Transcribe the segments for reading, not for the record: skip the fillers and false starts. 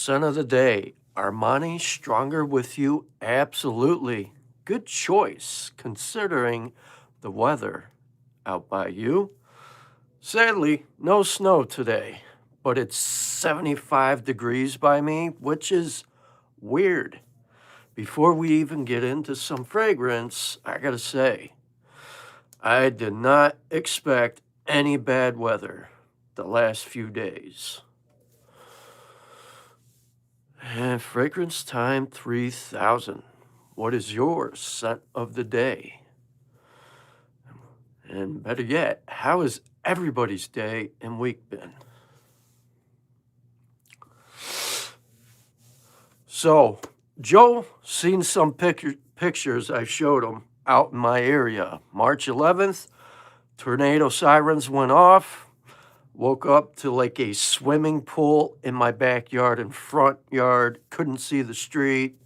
Scent of the day. Armani Stronger With You? Absolutely. Good choice, considering the weather out by you. Sadly, no snow today, but it's 75 degrees by me, which is weird. Before we even get into some fragrance, I gotta say, I did not expect any bad weather the last few days. And fragrance time 3000. What is your scent of the day? And better yet, how has everybody's day and week been? So, Joe seen some pictures I showed him out in my area. March 11th, tornado sirens went off. Woke up to like a swimming pool in my backyard and front yard. Couldn't see the street.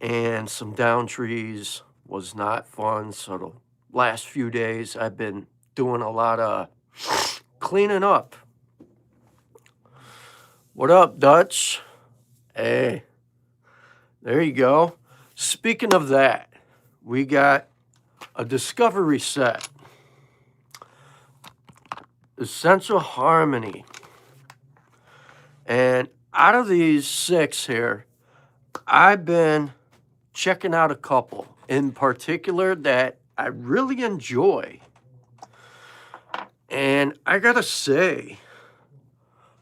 And some down trees. Was not fun. So the last few days I've been doing a lot of cleaning up. What up, Dutch? Hey, there you go. Speaking of that, we got a discovery set. Essential Harmony. And out of these 6 here, I've been checking out a couple in particular that I really enjoy. And I gotta say,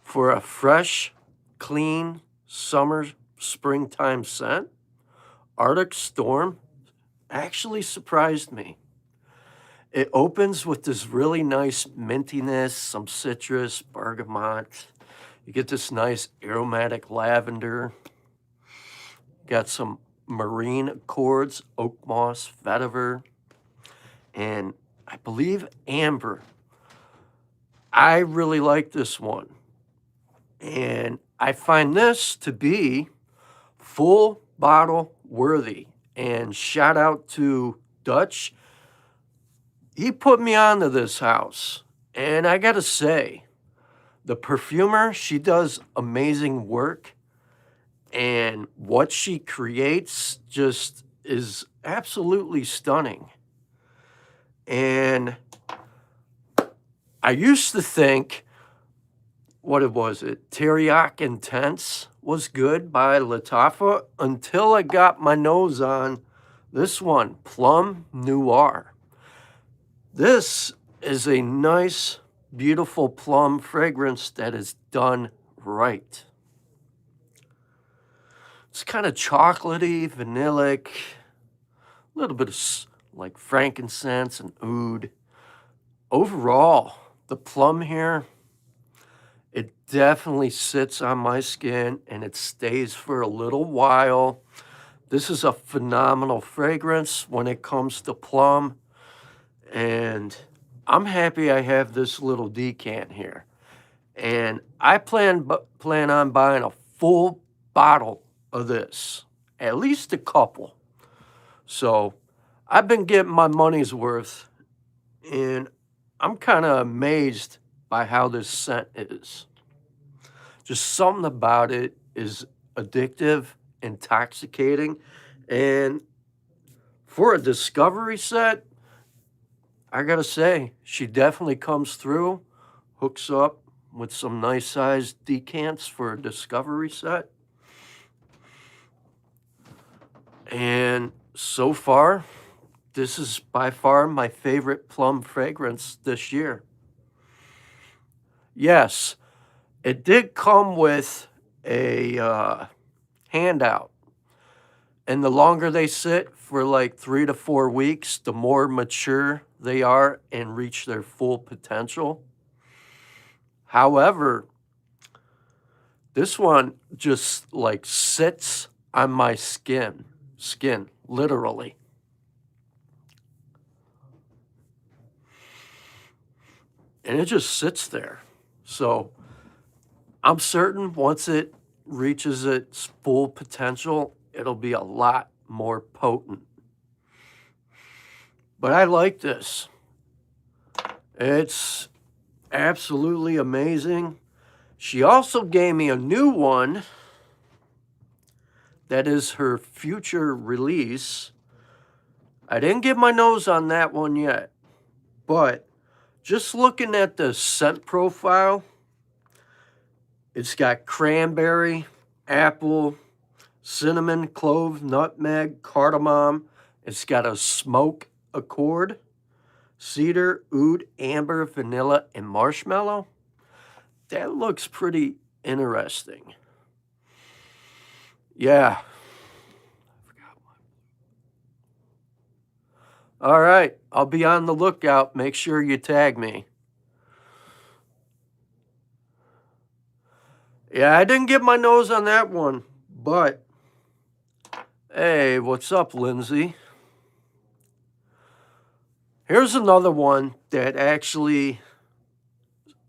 for a fresh, clean, summer, springtime scent, Arctic Storm actually surprised me. It opens with this really nice mintiness, some citrus, bergamot. You get this nice aromatic lavender. Got some marine accords, oak moss, vetiver, and I believe amber. I really like this one. And I find this to be full bottle worthy. And shout out to Dutch. He put me onto this house, and I gotta say, the perfumer, she does amazing work, and what she creates just is absolutely stunning. And I used to think, what was it, Teriyaki Intense was good by Lattafa until I got my nose on this one, Plum Noir. This is a nice, beautiful plum fragrance that is done right. It's kind of chocolatey, vanillic, a little bit of like frankincense and oud. Overall, the plum here, it definitely sits on my skin and it stays for a little while. This is a phenomenal fragrance when it comes to plum. And I'm happy I have this little decant here. And I plan on buying a full bottle of this, at least a couple. So I've been getting my money's worth, and I'm kind of amazed by how this scent is. Just something about it is addictive, intoxicating, and for a discovery set, I gotta say, she definitely comes through, hooks up with some nice sized decants for a discovery set. And so far, this is by far my favorite plum fragrance this year. Yes, it did come with a handout. And the longer they sit, for like 3 to 4 weeks, the more mature they are and reach their full potential. However, this one just like sits on my skin, literally. And it just sits there. So I'm certain once it reaches its full potential, it'll be a lot more potent. But I like this. It's absolutely amazing. She also gave me a new one That is her future release. I didn't get my nose on that one yet, but just looking at the scent profile, it's got cranberry, apple, cinnamon, clove, nutmeg, cardamom. It's got a smoke accord, cedar, oud, amber, vanilla, and marshmallow. That looks pretty interesting. Yeah. All right, I'll be on the lookout. Make sure you tag me. Yeah, I didn't get my nose on that one, but hey, what's up, Lindsay? Here's another one that actually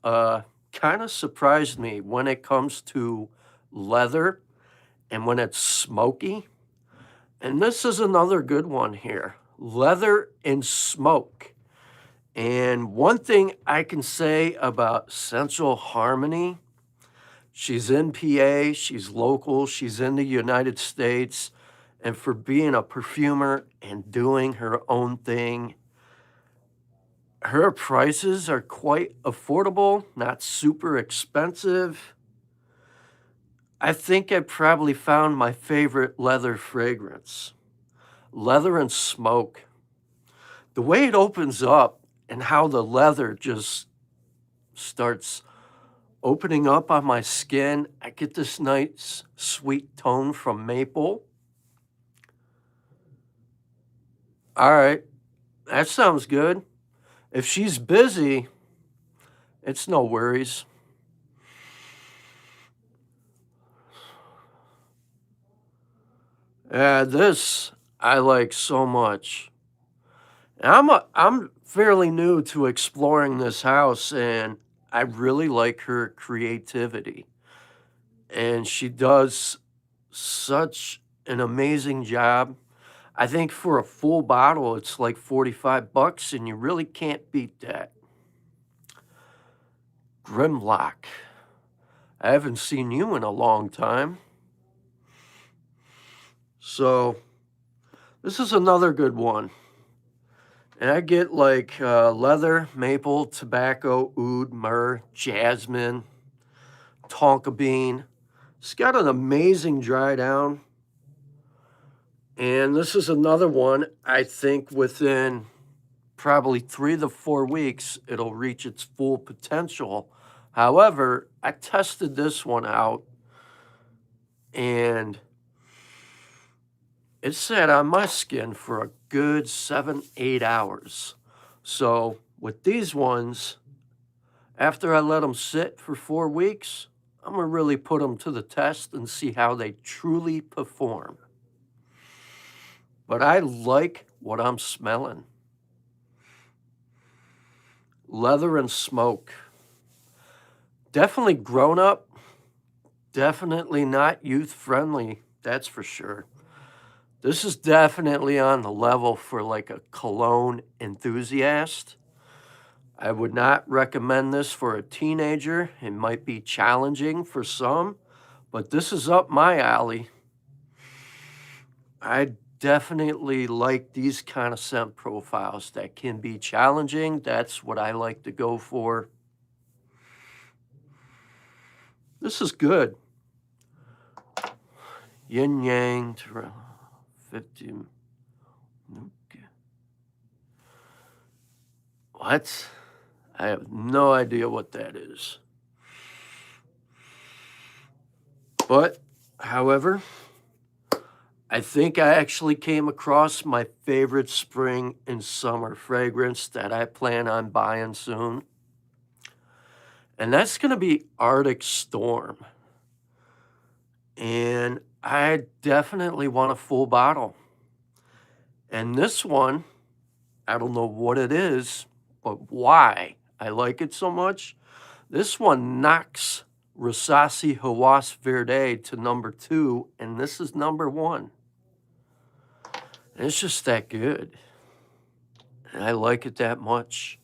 kind of surprised me when it comes to leather and when it's smoky. And this is another good one here. Leather and smoke. And one thing I can say about Sensual Harmony, she's in PA, she's local, she's in the United States, and for being a perfumer and doing her own thing, her prices are quite affordable, not super expensive. I think I probably found my favorite leather fragrance. Leather and smoke. The way it opens up and how the leather just starts opening up on my skin, I get this nice sweet tone from maple. All right, that sounds good. If she's busy, it's no worries. Yeah, this I like so much. I'm fairly new to exploring this house, and I really like her creativity. And she does such an amazing job. I think for a full bottle, it's like 45 bucks, and you really can't beat that. Grimlock. I haven't seen you in a long time. So, this is another good one. And I get like leather, maple, tobacco, oud, myrrh, jasmine, tonka bean. It's got an amazing dry down. And this is another one, I think within probably 3 to 4 weeks, it'll reach its full potential. However, I tested this one out and it sat on my skin for a good 7-8 hours. So with these ones, after I let them sit for 4 weeks, I'm gonna really put them to the test and see how they truly perform. But I like what I'm smelling. Leather and smoke. Definitely grown up. Definitely not youth friendly, that's for sure. This is definitely on the level for like a cologne enthusiast. I would not recommend this for a teenager. It might be challenging for some, but this is up my alley. I definitely like these kind of scent profiles that can be challenging. That's what I like to go for. This is good. Yin Yang, 50. What? I have no idea what that is. But, however, I think I actually came across my favorite spring and summer fragrance that I plan on buying soon. And that's going to be Arctic Storm. And I definitely want a full bottle. And this one, I don't know what it is, but why I like it so much. This one knocks Rosassi Hawas Verde to number 2, and this is number 1. And it's just that good. And I like it that much.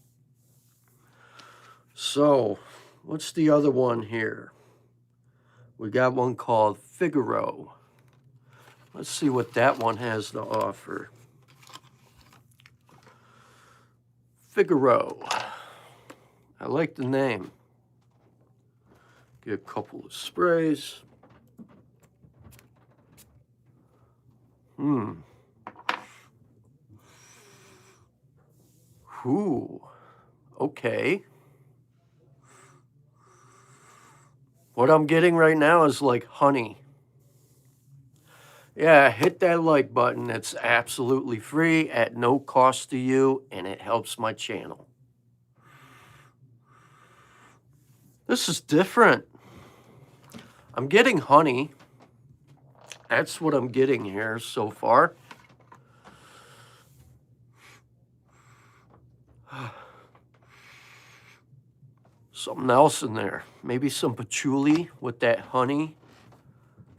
So, what's the other one here? We got one called Figaro. Let's see what that one has to offer. Figaro. I like the name. Get a couple of sprays. Ooh. Okay. What I'm getting right now is like honey. Yeah, hit that like button. It's absolutely free at no cost to you, and it helps my channel. This is different. I'm getting honey. That's what I'm getting here so far. Something else in there. Maybe some patchouli with that honey.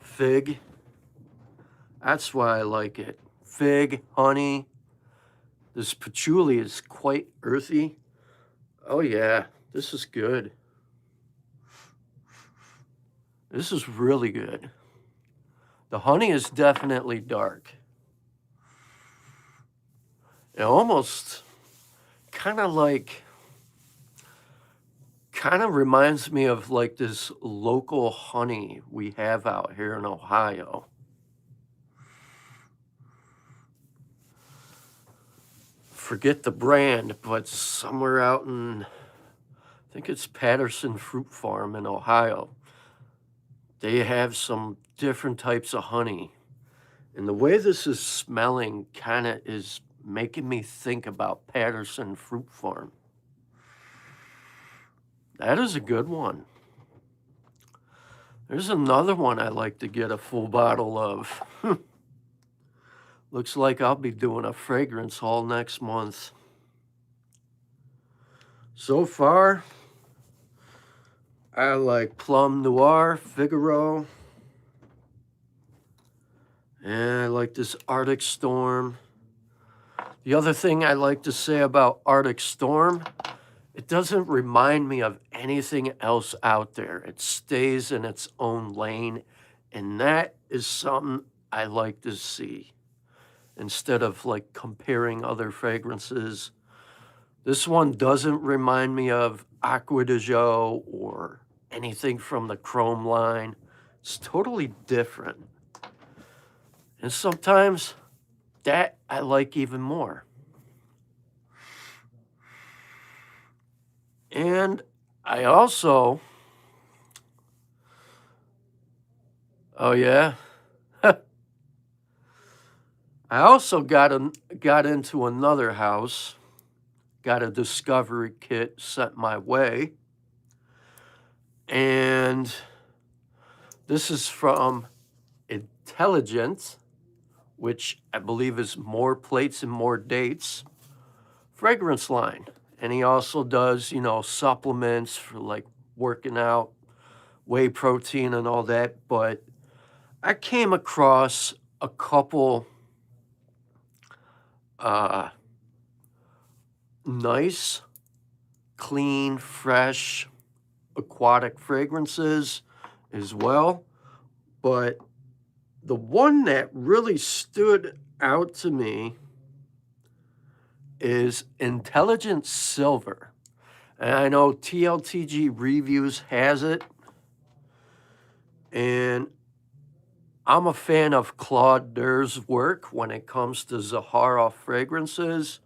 Fig. That's why I like it. Fig, honey. This patchouli is quite earthy. Oh yeah, this is good. This is really good. The honey is definitely dark. It almost kind of reminds me of like this local honey we have out here in Ohio. Forget the brand, but somewhere out in, I think it's Patterson Fruit Farm in Ohio, they have some different types of honey. And the way this is smelling kind of is making me think about Patterson Fruit Farm. That is a good one. There's another one I like to get a full bottle of. Looks like I'll be doing a fragrance haul next month. So far, I like Plum Noir, Figaro. And I like this Arctic Storm. The other thing I like to say about Arctic Storm, it doesn't remind me of anything else out there. It stays in its own lane, and that is something I like to see. Instead of like comparing other fragrances, this one doesn't remind me of Acqua di Gio or anything from the Chrome line. It's totally different. And sometimes that I like even more. And I also, oh yeah, I also got into another house, got a discovery kit sent my way, and this is from Intelligent, which I believe is More Plates and More Dates fragrance line. And he also does, you know, supplements for like working out, whey protein and all that. But I came across a couple nice, clean, fresh, aquatic fragrances as well. But the one that really stood out to me is Intelligent Silver. And I know TLTG Reviews has it. And I'm a fan of Claude Durr's work when it comes to Zahara fragrances.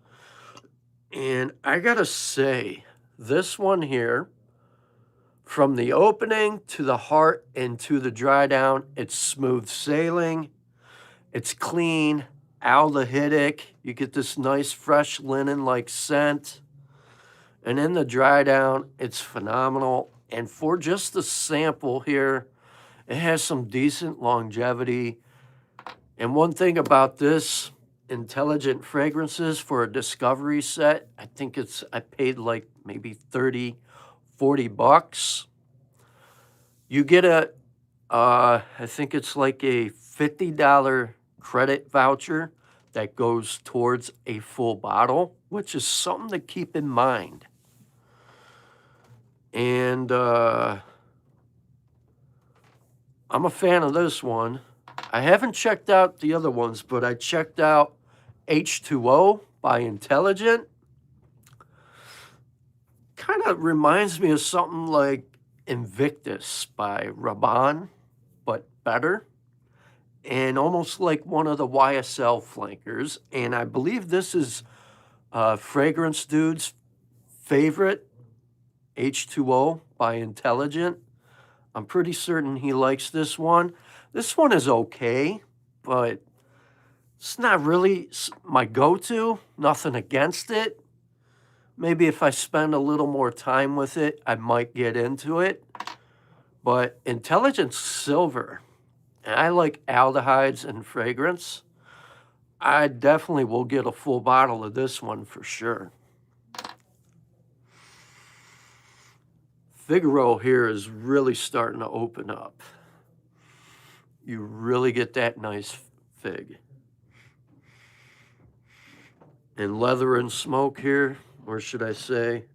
And I gotta say, this one here, from the opening to the heart and to the dry down, it's smooth sailing. It's clean, aldehydic. You get this nice fresh linen-like scent. And in the dry down, it's phenomenal. And for just the sample here, it has some decent longevity. And one thing about this Intelligent Fragrances for a discovery set, I think I paid like maybe 30, 40 bucks. You get I think it's like a $50 credit voucher that goes towards a full bottle, which is something to keep in mind. And I'm a fan of this one. I haven't checked out the other ones, but I checked out H2O by Intelligent. Kind of reminds me of something like Invictus by Rabanne, but better. And almost like one of the YSL flankers. And I believe this is Fragrance Dude's favorite, H2O by Intelligent. I'm pretty certain he likes this one. This one is okay, but it's not really my go-to. Nothing against it. Maybe if I spend a little more time with it, I might get into it. But Intelligent Silver, and I like aldehydes and fragrance. I definitely will get a full bottle of this one for sure. Figaro here is really starting to open up. You really get that nice fig. And Leather and Smoke here, or should I say,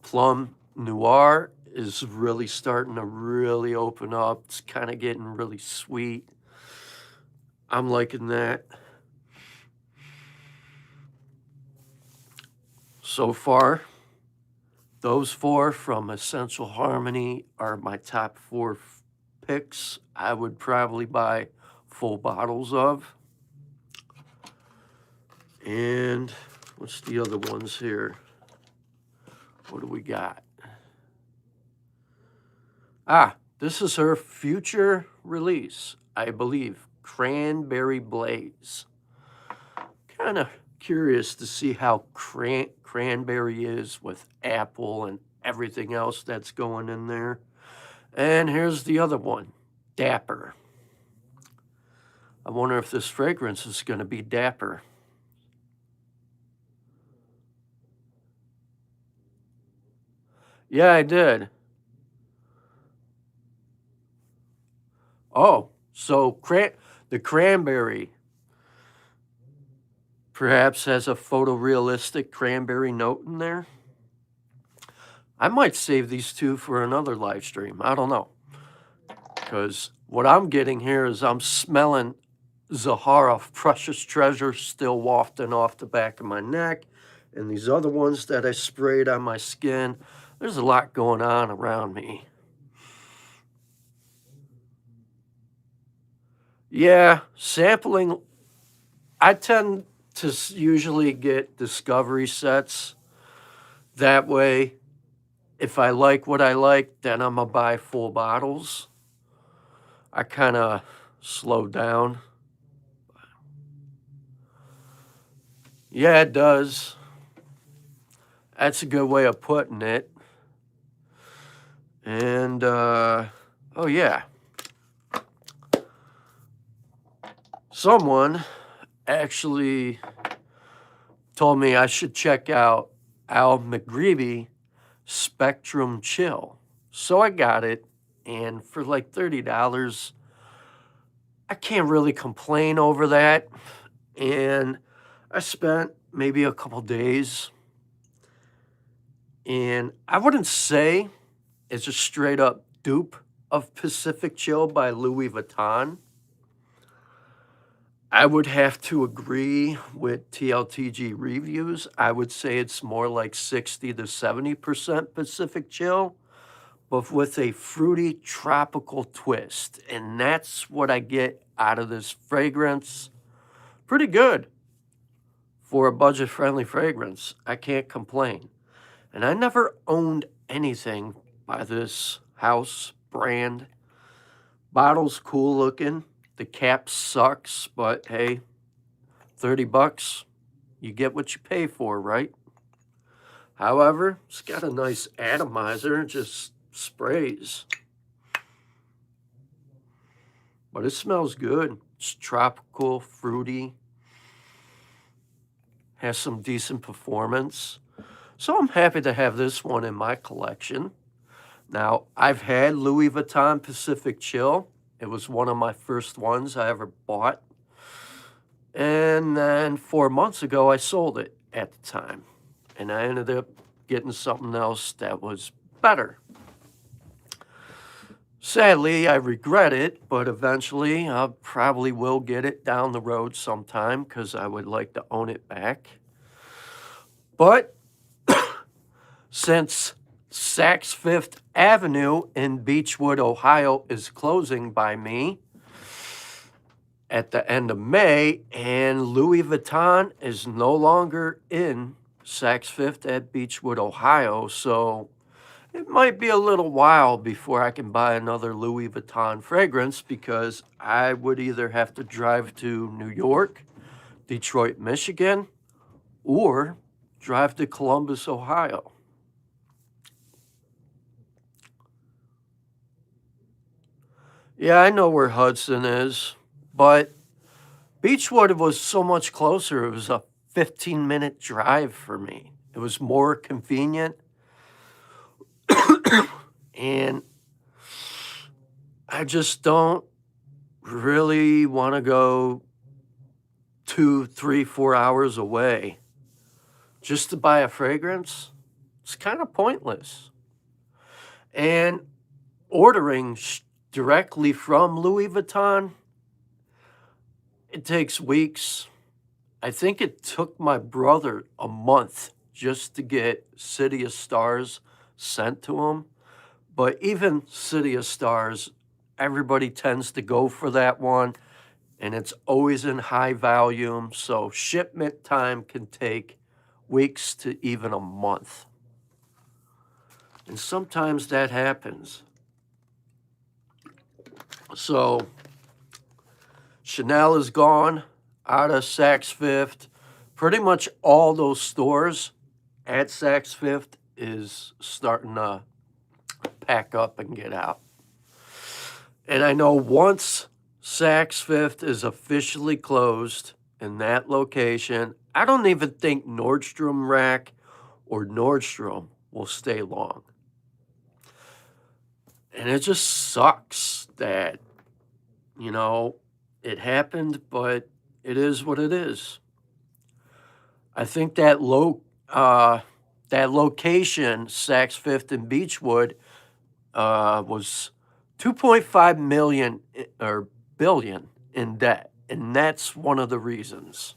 Plum Noir is really starting to really open up. It's kind of getting really sweet. I'm liking that. So far, those four from Essential Harmony are my top four picks. I would probably buy full bottles of. And what's the other ones here? What do we got? This is her future release, I believe. Cranberry Blaze. Kind of curious to see how cranberry is with apple and everything else that's going in there. And here's the other one, Dapper. I wonder if this fragrance is going to be Dapper. Yeah, I did. Oh, so the cranberry perhaps has a photorealistic cranberry note in there. I might save these two for another live stream. I don't know. Because what I'm getting here is I'm smelling Zahara Precious Treasure still wafting off the back of my neck. And these other ones that I sprayed on my skin, there's a lot going on around me. Yeah, sampling, I tend to usually get discovery sets. That way, if I like what I like, then I'm going to buy full bottles. I kind of slowed down. Yeah, it does. That's a good way of putting it. And, oh yeah. Someone actually told me I should check out Al McGreevy Spectrum Chill. So I got it, and for like $30, I can't really complain over that. And I spent maybe a couple days, and I wouldn't say it's a straight up dupe of Pacific Chill by Louis Vuitton. I would have to agree with TLTG reviews. I would say it's more like 60 to 70% Pacific Chill, but with a fruity tropical twist. And that's what I get out of this fragrance. Pretty good for a budget-friendly fragrance. I can't complain. And I never owned anything by this house brand. Bottle's cool looking. The cap sucks, but hey, 30 bucks, you get what you pay for, right? However, it's got a nice atomizer, just sprays. But it smells good. It's tropical, fruity. Has some decent performance. So I'm happy to have this one in my collection. Now, I've had Louis Vuitton Pacific Chill. It was one of my first ones I ever bought. And then 4 months ago, I sold it at the time. And I ended up getting something else that was better. Sadly, I regret it, but eventually I probably will get it down the road sometime because I would like to own it back. But since Saks Fifth Avenue in Beechwood, Ohio is closing by me at the end of May, and Louis Vuitton is no longer in Saks Fifth at Beechwood, Ohio, so it might be a little while before I can buy another Louis Vuitton fragrance because I would either have to drive to New York, Detroit, Michigan, or drive to Columbus, Ohio. Yeah, I know where Hudson is, but Beechwood was so much closer. It was a 15-minute drive for me. It was more convenient, and I just don't really want to go 2, 3, 4 hours away just to buy a fragrance. It's kind of pointless. And ordering directly from Louis Vuitton, it takes weeks. I think it took my brother a month just to get City of Stars sent to him. But even City of Stars, everybody tends to go for that one, and it's always in high volume, so shipment time can take weeks to even a month. And sometimes that happens. So Chanel is gone out of Saks Fifth. Pretty much all those stores at Saks Fifth is starting to pack up and get out. And I know once Saks Fifth is officially closed in that location, I don't even think Nordstrom Rack or Nordstrom will stay long. And it just sucks that, it happened, but it is what it is. I think that location, Saks Fifth in Beechwood, was 2.5 million or billion in debt, and that's one of the reasons.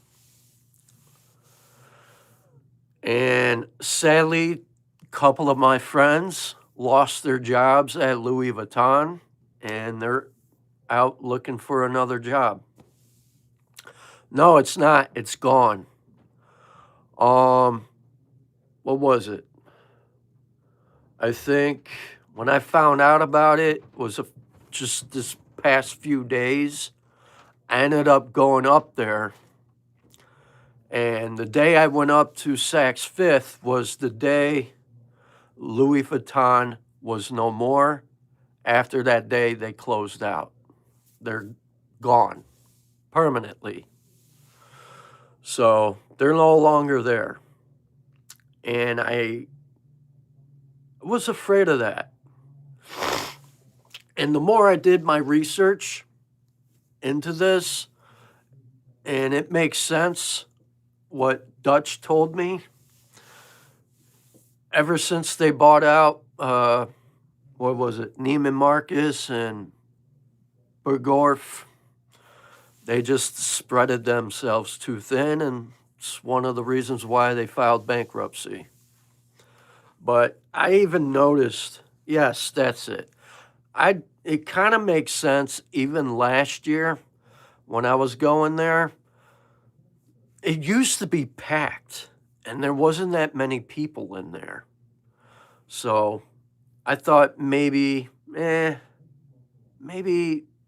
And sadly, a couple of my friends lost their jobs at Louis Vuitton, and they're out looking for another job. No, it's not. It's gone. What was it? I think when I found out about it was just this past few days. I ended up going up there, and the day I went up to Saks Fifth was the day Louis Vuitton was no more. After that day, they closed out. They're gone permanently. So they're no longer there. And I was afraid of that. And the more I did my research into this, and it makes sense what Dutch told me. Ever since they bought out, what was it, Neiman Marcus and Bergdorf, they just spreaded themselves too thin, and it's one of the reasons why they filed bankruptcy. But I even noticed, yes, that's it. It kind of makes sense even last year when I was going there. It used to be packed, and there wasn't that many people in there. So I thought maybe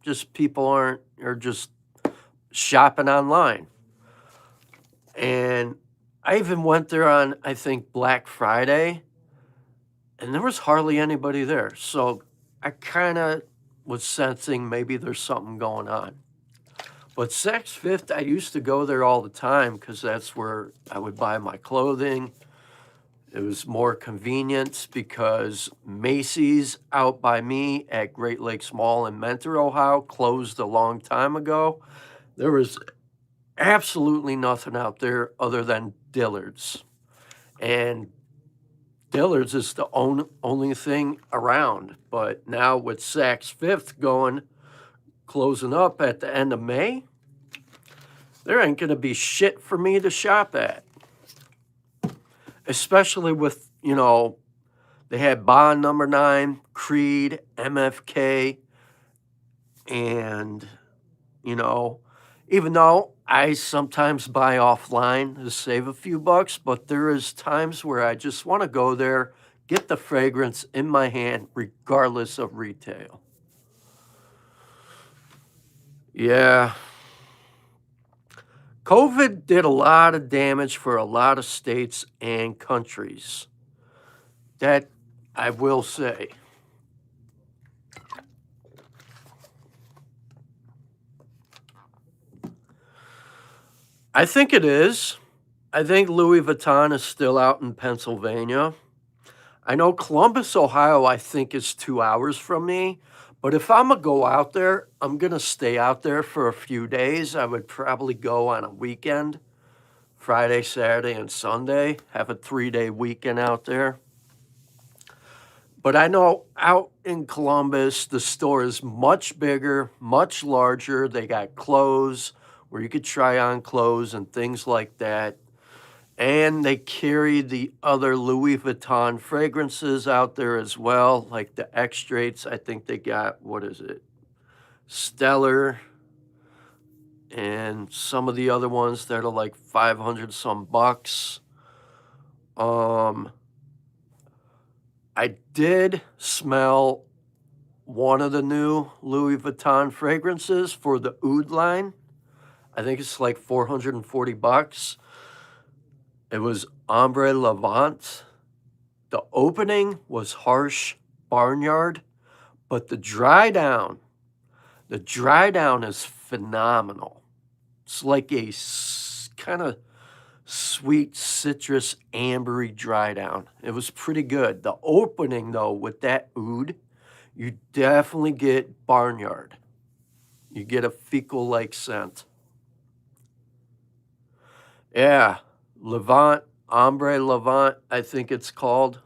just people are just shopping online. And I even went there on, I think, Black Friday, and there was hardly anybody there. So I kind of was sensing maybe there's something going on. But Saks Fifth, I used to go there all the time because that's where I would buy my clothing. It was more convenient because Macy's out by me at Great Lakes Mall in Mentor, Ohio, closed a long time ago. There was absolutely nothing out there other than Dillard's. And Dillard's is the only thing around. But now with Saks Fifth closing up at the end of May, there ain't going to be shit for me to shop at. Especially with, they had Bond number 9, Creed, MFK, and, even though I sometimes buy offline to save a few bucks, but there is times where I just want to go there, get the fragrance in my hand, regardless of retail. Yeah. COVID did a lot of damage for a lot of states and countries. That I will say. I think it is. I think Louis Vuitton is still out in Pennsylvania. I know Columbus, Ohio, I think is 2 hours from me. But if I'm going to go out there, I'm going to stay out there for a few days. I would probably go on a weekend, Friday, Saturday, and Sunday, have a 3-day weekend out there. But I know out in Columbus, the store is much bigger, much larger. They got clothes where you could try on clothes and things like that. And they carry the other Louis Vuitton fragrances out there as well, like the extracts. I think they got, Stellar, and some of the other ones that are like 500 some bucks. I did smell one of the new Louis Vuitton fragrances for the Oud line. I think it's like 440 bucks. It was Ombre Levant. The opening was harsh barnyard, but the dry down is phenomenal. It's like a kind of sweet citrus ambery dry down. It was pretty good. The opening though with that oud, you definitely get barnyard. You get a fecal like scent. Yeah, Levant, Ombre Levant, I think it's called.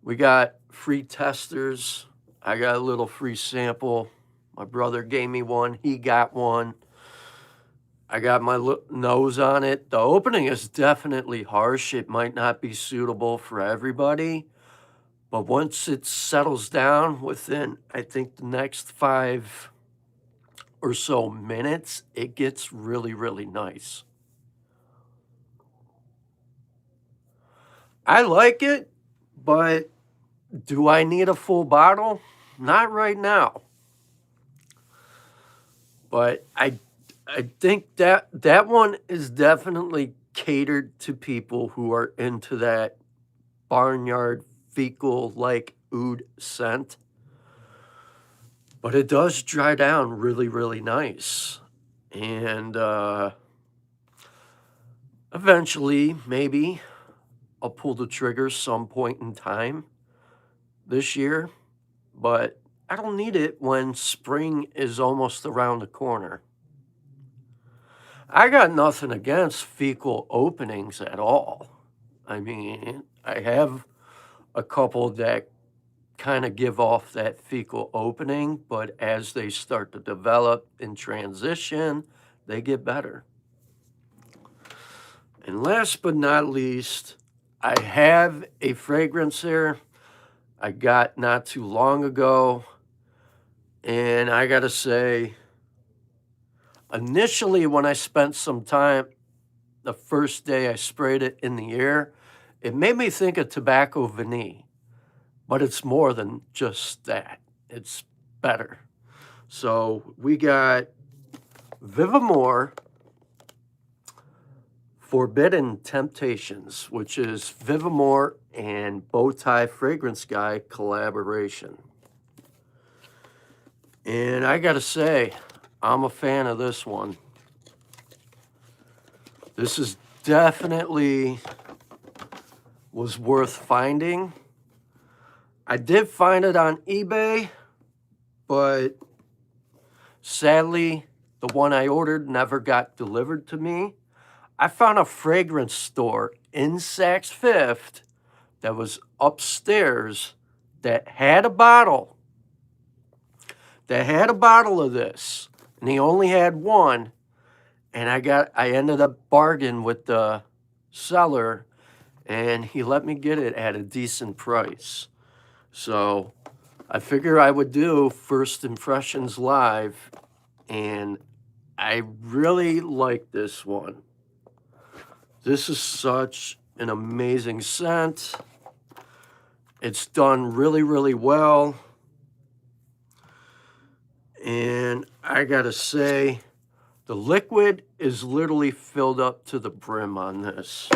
We got free testers. I got a little free sample. My brother gave me one. He got one. I got my nose on it. The opening is definitely harsh. It might not be suitable for everybody. But once it settles down within, I think, the next 5 or so minutes, it gets really, really nice. I like it, but do I need a full bottle? Not right now. But I think that one is definitely catered to people who are into that barnyard fecal like oud scent. But it does dry down really, really nice. And eventually, maybe I'll pull the trigger some point in time this year. But I don't need it when spring is almost around the corner. I got nothing against fecal openings at all. I mean, I have a couple that kind of give off that fecal opening, but as they start to develop and transition, they get better. And last but not least, I have a fragrance here I got not too long ago. And I got to say, initially when I spent some time, the first day I sprayed it in the air, it made me think of tobacco vanille. But it's more than just that. It's better. So we got Vivamore Forbidden Temptations, which is Vivamore and Bowtie Fragrance Guy collaboration. And I gotta say, I'm a fan of this one. This is definitely was worth finding. I did find it on eBay, but sadly, the one I ordered never got delivered to me. I found a fragrance store in Saks Fifth that was upstairs that had a bottle. That had a bottle of this. And he only had one. And I ended up bargaining with the seller, and he let me get it at a decent price. So I figure I would do first impressions live, and I really like this one. This is such an amazing scent. It's done really, really well. And I gotta say, the liquid is literally filled up to the brim on this.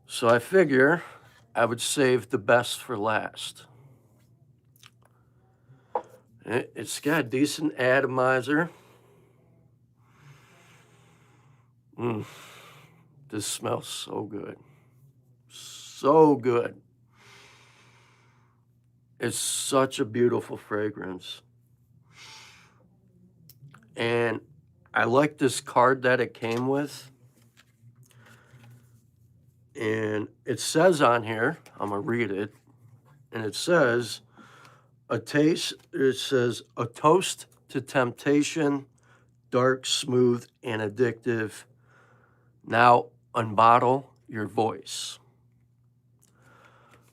So I figure I would save the best for last. It's got a decent atomizer. This smells so good. So good. It's such a beautiful fragrance. And I like this card that it came with. And it says on here, I'm going to read it. And it says, a toast to temptation, dark, smooth, and addictive. Now unbottle your voice.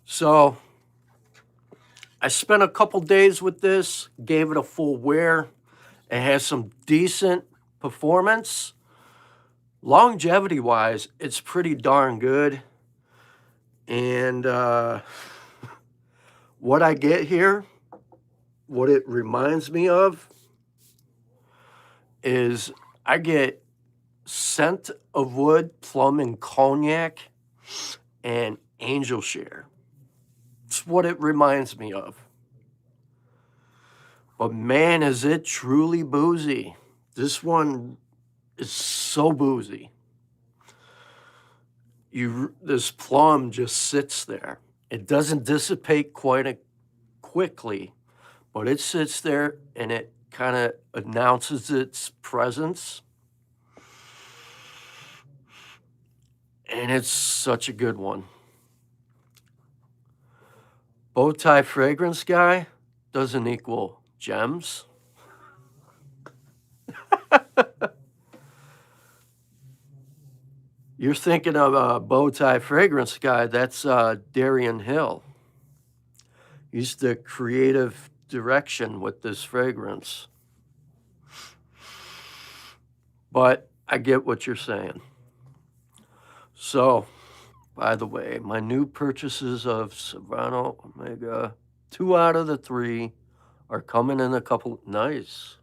So I spent a couple days with this, gave it a full wear. It has some decent performance. Longevity-wise, it's pretty darn good. And what I get here, what it reminds me of, is I get scent of wood, plum, and cognac, and angel share. It's what it reminds me of. But man, is it truly boozy. This one is so boozy. This plum just sits there. It doesn't dissipate quite quickly, but it sits there and it kind of announces its presence. And it's such a good one. Bow tie fragrance guy doesn't equal gems. You're thinking of a bow tie fragrance guy. That's Darian Hill. He's the creative direction with this fragrance. But I get what you're saying. So, by the way, my new purchases of Savannah Omega, 2 out of the 3 are coming in a couple. Nice.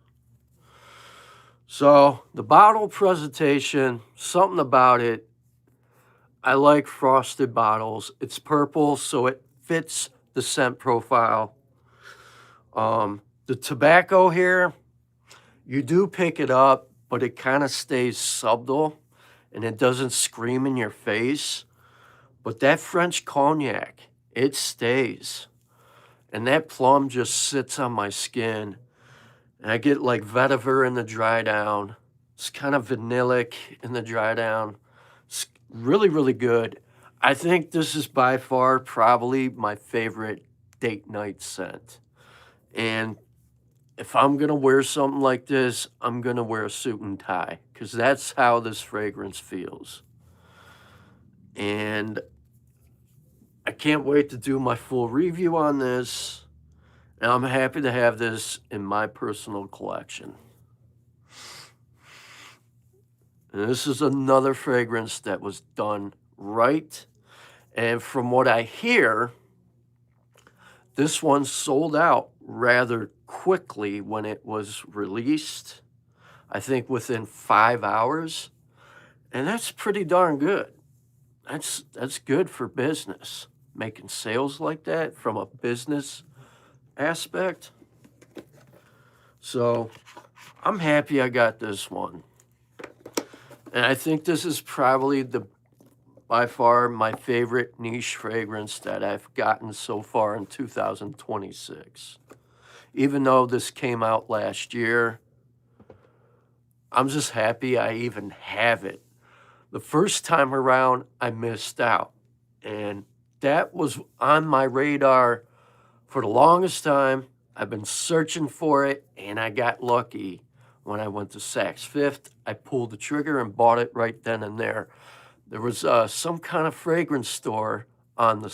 So the bottle presentation, something about it. I like frosted bottles. It's purple, so it fits the scent profile. The tobacco here, you do pick it up, but it kind of stays subtle and it doesn't scream in your face. But that French cognac, it stays. And that plum just sits on my skin. And I get like vetiver in the dry down. It's kind of vanillic in the dry down. It's really, really good. I think this is by far probably my favorite date night scent. And if I'm going to wear something like this, I'm going to wear a suit and tie, because that's how this fragrance feels. And I can't wait to do my full review on this. And I'm happy to have this in my personal collection. And this is another fragrance that was done right. And from what I hear, this one sold out rather quickly when it was released. I think within 5 hours. And that's pretty darn good. That's good for business. Making sales like that from a business aspect. So I'm happy I got this one. And I think this is probably by far my favorite niche fragrance that I've gotten so far in 2026. Even though this came out last year, I'm just happy I even have it, The first time around, I missed out. And that was on my radar for the longest time. I've been searching for it, and I got lucky when I went to Saks Fifth. I pulled the trigger and bought it right then and there. There was some kind of fragrance store on the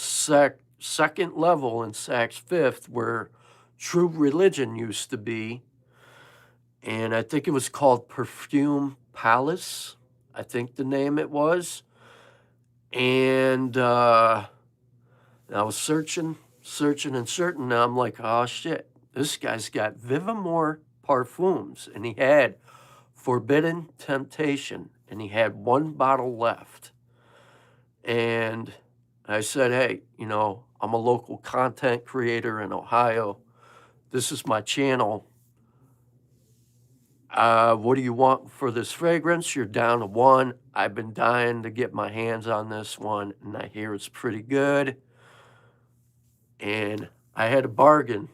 second level in Saks Fifth where True Religion used to be, and I think it was called Perfume Palace. I think the name it was. And I was searching, and I'm like, oh shit, this guy's got Vivamore Parfums, and he had Forbidden Temptation, and he had one bottle left. And I said, hey, you know, I'm a local content creator in Ohio. This is my channel. What do you want for this fragrance? You're down to one. I've been dying to get my hands on this one, and I hear it's pretty good. And I had a bargain,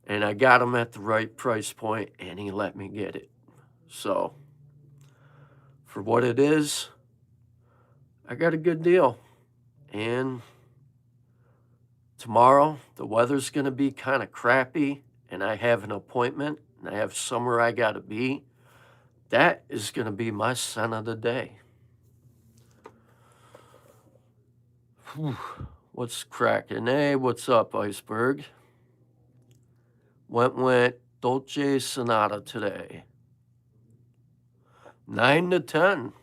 and I got him at the right price point, and he let me get it. So, for what it is, I got a good deal. And tomorrow, the weather's going to be kind of crappy, and I have an appointment, and I have somewhere I got to be. That is going to be my scent of the day. Whew. What's cracking? Hey, what's up, Iceberg? Went Dolce Sonata today. 9 to 10.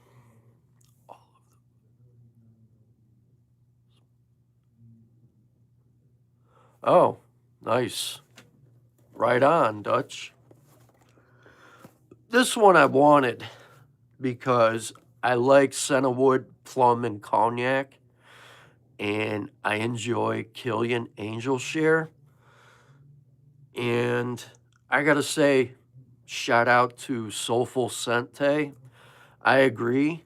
Oh, nice. Right on, Dutch. This one I wanted because I like Scenterwood, Plum, and Cognac, and I enjoy Killian Angel Share. And I gotta say, shout out to Soulful Sente. I agree.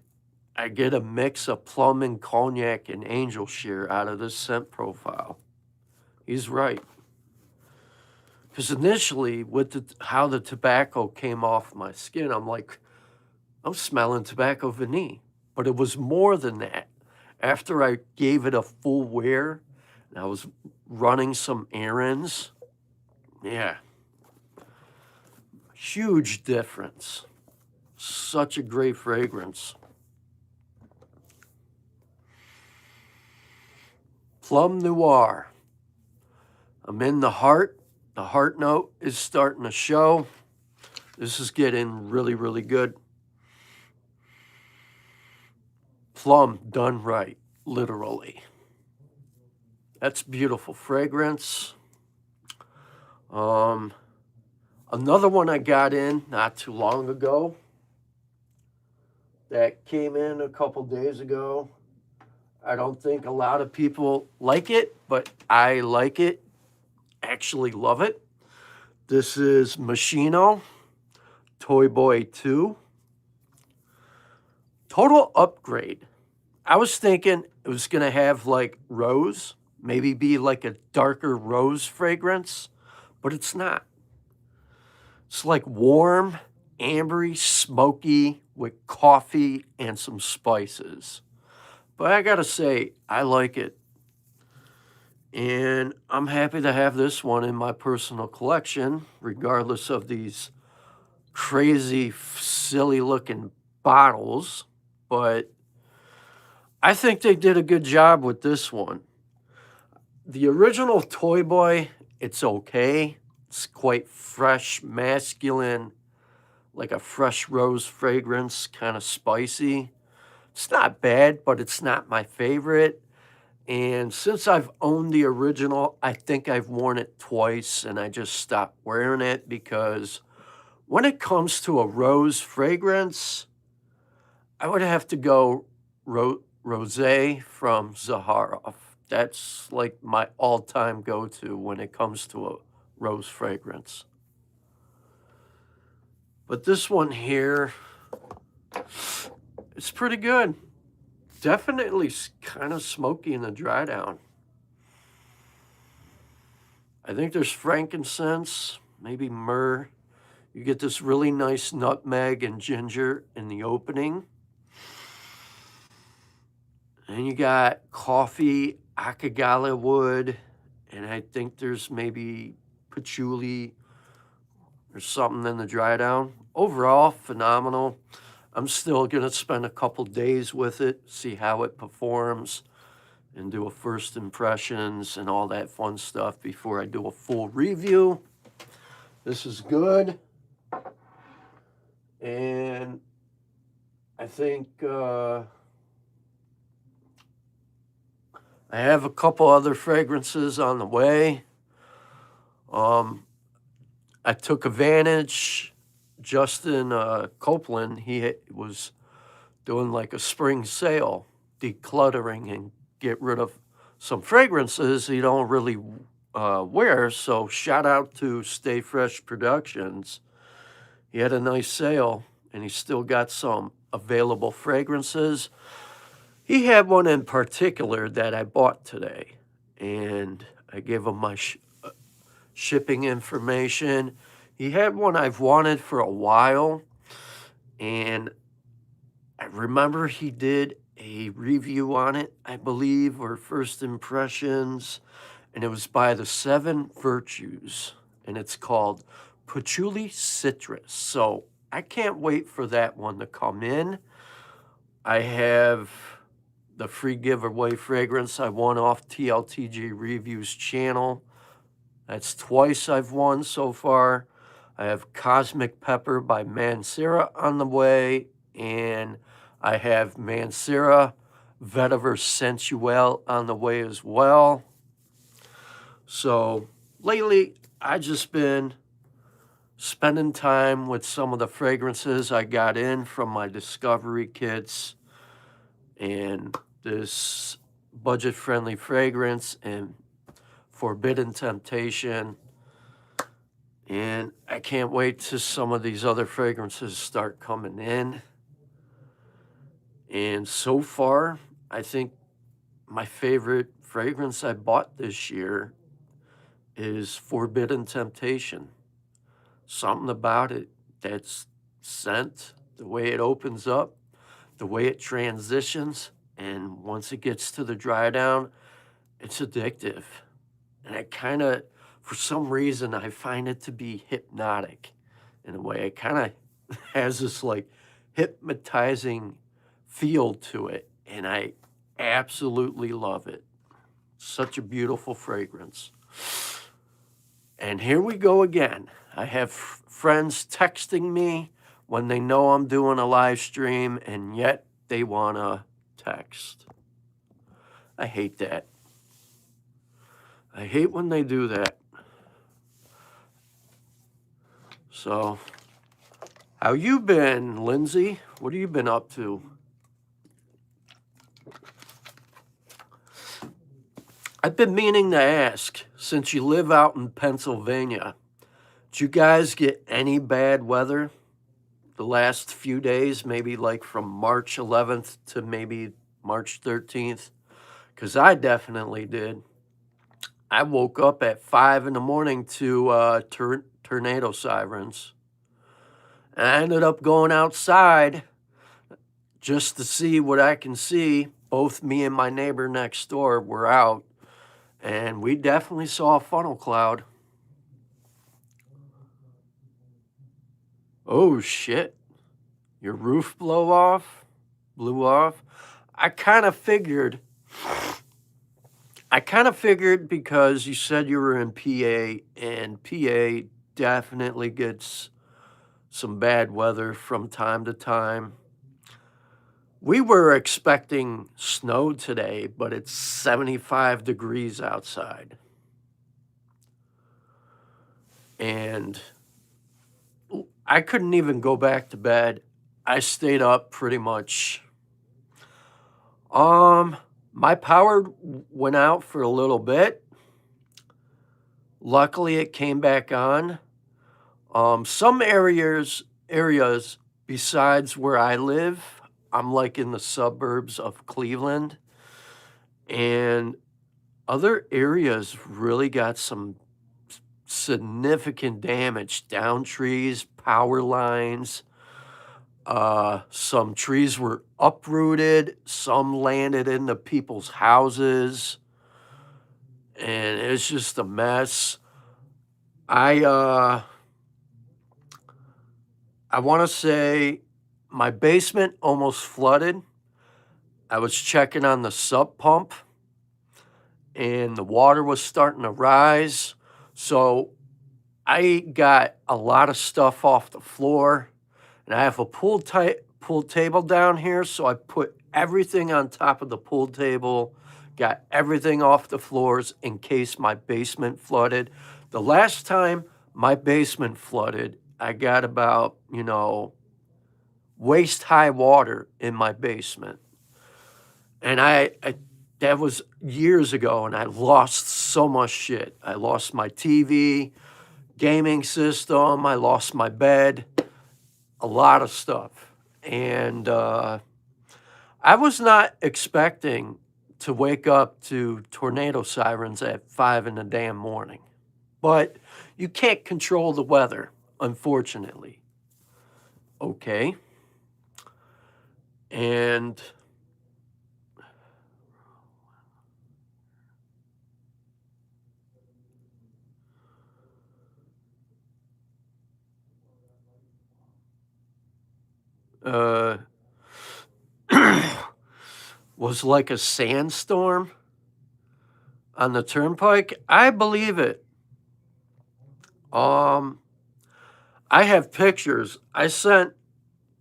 I get a mix of Plum and Cognac and Angel Share out of this scent profile. He's right. Because initially, with how the tobacco came off my skin, I'm like, I'm smelling tobacco vanille. But it was more than that. After I gave it a full wear, and I was running some errands, yeah, huge difference. Such a great fragrance. Plum Noir. I'm in the heart. The heart note is starting to show. This is getting really, really good. Plum done right, literally. That's beautiful fragrance. Another one I got in not too long ago that came in a couple days ago. I don't think a lot of people like it, but I like it. Actually love it. This is Machino Toy Boy 2. Total upgrade. I was thinking it was going to have like rose, maybe be like a darker rose fragrance, but it's not. It's like warm, ambery, smoky with coffee and some spices. But I gotta say, I like it. And I'm happy to have this one in my personal collection, regardless of these crazy, silly looking bottles. But I think they did a good job with this one. The original Toy Boy, it's okay. It's quite fresh, masculine, like a fresh rose fragrance, kind of spicy. It's not bad, but it's not my favorite. And since I've owned the original, I think I've worn it twice, and I just stopped wearing it because when it comes to a rose fragrance, I would have to go Rosé from Zaharoff. That's like my all-time go-to when it comes to a rose fragrance. But this one here, it's pretty good. Definitely kind of smoky in the dry down. I think there's frankincense, maybe myrrh. You get this really nice nutmeg and ginger in the opening. And you got coffee, akagala wood, and I think there's maybe patchouli or something in the dry down. Overall, phenomenal. I'm still going to spend a couple days with it, see how it performs, and do a first impressions and all that fun stuff before I do a full review. This is good. And I think I have a couple other fragrances on the way. I took advantage. Justin Copeland, he was doing like a spring sale, decluttering and get rid of some fragrances he don't really wear. So shout out to Stay Fresh Productions. He had a nice sale, and he still got some available fragrances. He had one in particular that I bought today, and I gave him my shipping information. He had one I've wanted for a while, and I remember he did a review on it, I believe, or first impressions, and it was by the 7 Virtues, and it's called Patchouli Citrus. So I can't wait for that one to come in. I have the free giveaway fragrance I won off TLTG Reviews channel. That's twice I've won so far. I have Cosmic Pepper by Mancera on the way, and I have Mancera Vetiver Sensual on the way as well. So lately, I just been spending time with some of the fragrances I got in from my discovery kits, and this budget-friendly fragrance and Forbidden Temptation. And I can't wait till some of these other fragrances start coming in. And so far, I think my favorite fragrance I bought this year is Forbidden Temptation. Something about it, that's scent, the way it opens up, the way it transitions, and once it gets to the dry down, it's addictive. And I kind of, for some reason, I find it to be hypnotic in a way. It kind of has this like hypnotizing feel to it, and I absolutely love it. Such a beautiful fragrance. And here we go again. I have friends texting me when they know I'm doing a live stream, and yet they want to text. I hate that. I hate when they do that. So, how you been, Lindsay? What have you been up to? I've been meaning to ask, since you live out in Pennsylvania, did you guys get any bad weather the last few days, maybe like from March 11th to maybe March 13th? Because I definitely did. I woke up at 5 in the morning to tornado sirens. And I ended up going outside just to see what I can see. Both me and my neighbor next door were out, and we definitely saw a funnel cloud. Oh, shit. Your roof blew off? I kind of figured because you said you were in PA, and PA definitely gets some bad weather from time to time. We were expecting snow today, but it's 75 degrees outside. And I couldn't even go back to bed. I stayed up pretty much. My power went out for a little bit. Luckily, it came back on. Some areas besides where I live, I'm like in the suburbs of Cleveland, and other areas really got some significant damage, down trees, power lines. Some trees were uprooted, some landed into people's houses, and it's just a mess. I want to say my basement almost flooded. I was checking on the sub pump, and the water was starting to rise. So I got a lot of stuff off the floor, and I have a pool table down here, so I put everything on top of the pool table, got everything off the floors in case my basement flooded. The last time my basement flooded, I got about, waist high water in my basement. And I that was years ago, and I lost so much shit. I lost my TV, gaming system, I lost my bed, a lot of stuff. And I was not expecting to wake up to tornado sirens at 5 in the damn morning. But you can't control the weather, unfortunately. Okay. And was like a sandstorm on the turnpike. I believe it. I have pictures. I sent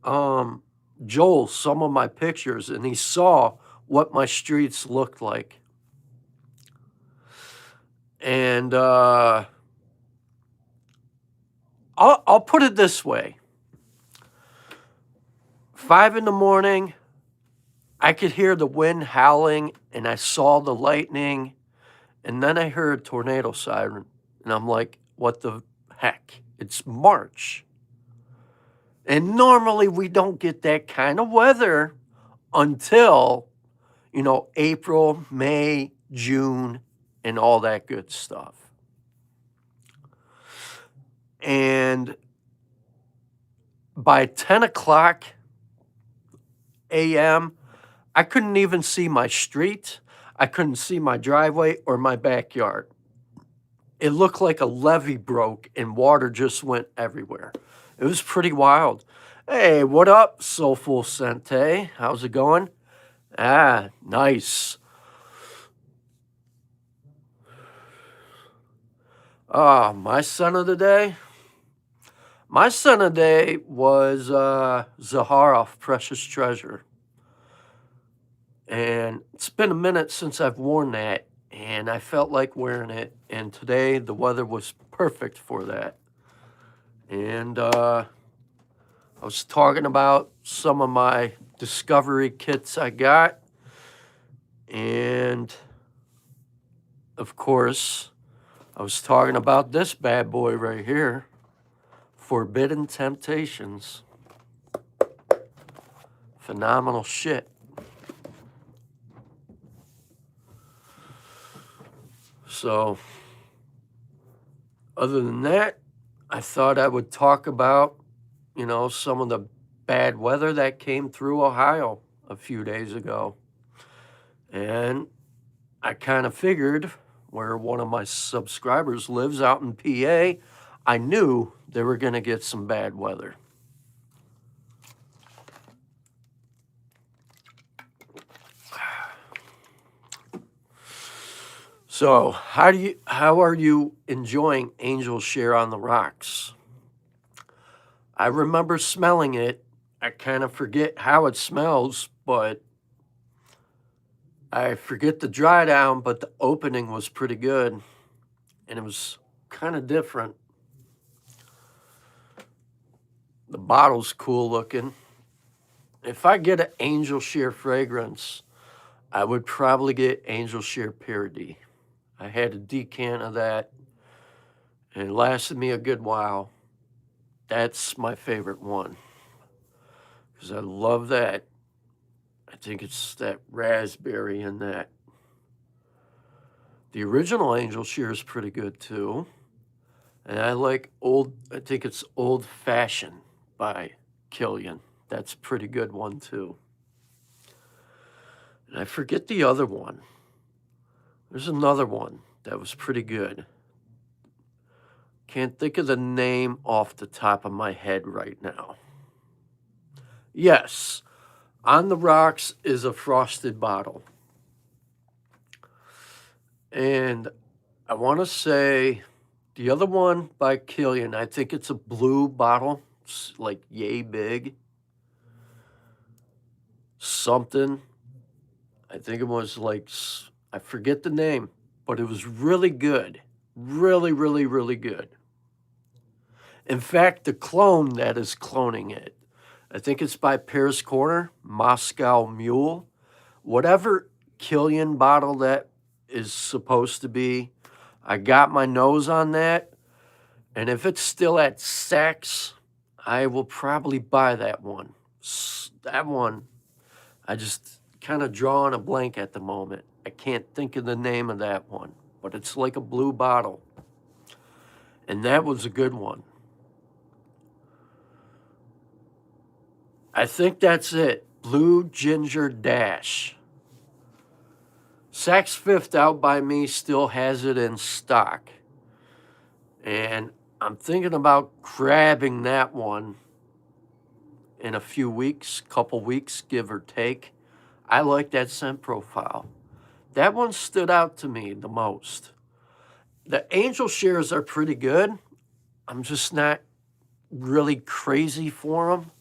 Joel some of my pictures, and he saw what my streets looked like. And I'll put it this way. 5 in the morning, I could hear the wind howling, and I saw the lightning, and then I heard a tornado siren, and I'm like, what the heck? It's March. And normally we don't get that kind of weather until, April, May, June, and all that good stuff. And by 10 o'clock a.m., I couldn't even see my street. I couldn't see my driveway or my backyard. It looked like a levee broke and water just went everywhere. It was pretty wild. Hey, what up, Soulful Sente? How's it going? Ah, nice. My son of the day? My son of the day was Zaharoff, Precious Treasure. And it's been a minute since I've worn that, and I felt like wearing it. And today, the weather was perfect for that. And I was talking about some of my discovery kits I got. And, of course, I was talking about this bad boy right here, Forbidden Temptations. Phenomenal shit. So, other than that, I thought I would talk about, some of the bad weather that came through Ohio a few days ago. And I kind of figured where one of my subscribers lives out in PA, I knew they were going to get some bad weather. So, how are you enjoying Angel Share on the Rocks? I remember smelling it. I kind of forget how it smells, but I forget the dry down, but the opening was pretty good, and it was kind of different. The bottle's cool looking. If I get an Angel Share fragrance, I would probably get Angel Share Parody. I had a decant of that, and it lasted me a good while. That's my favorite one, because I love that. I think it's that raspberry in that. The original Angel Share is pretty good too. And I like I think it's Old Fashioned by Killian. That's a pretty good one too. And I forget the other one. There's another one that was pretty good. Can't think of the name off the top of my head right now. Yes, On the Rocks is a frosted bottle. And I want to say the other one by Killian, I think it's a blue bottle. It's like yay big. Something. I think it was like, I forget the name, but it was really good. Really, really, really good. In fact, the clone that is cloning it, I think it's by Paris Corner, Moscow Mule. Whatever Killian bottle that is supposed to be, I got my nose on that. And if it's still at Saks, I will probably buy that one. That one, I just kind of drawing a blank at the moment. I can't think of the name of that one, but it's like a blue bottle. And that was a good one. I think that's it. Blue Ginger Dash. Saks Fifth out by me still has it in stock. And I'm thinking about grabbing that one in a few weeks, couple weeks, give or take. I like that scent profile. That one stood out to me the most. The Angel Shares are pretty good. I'm just not really crazy for them.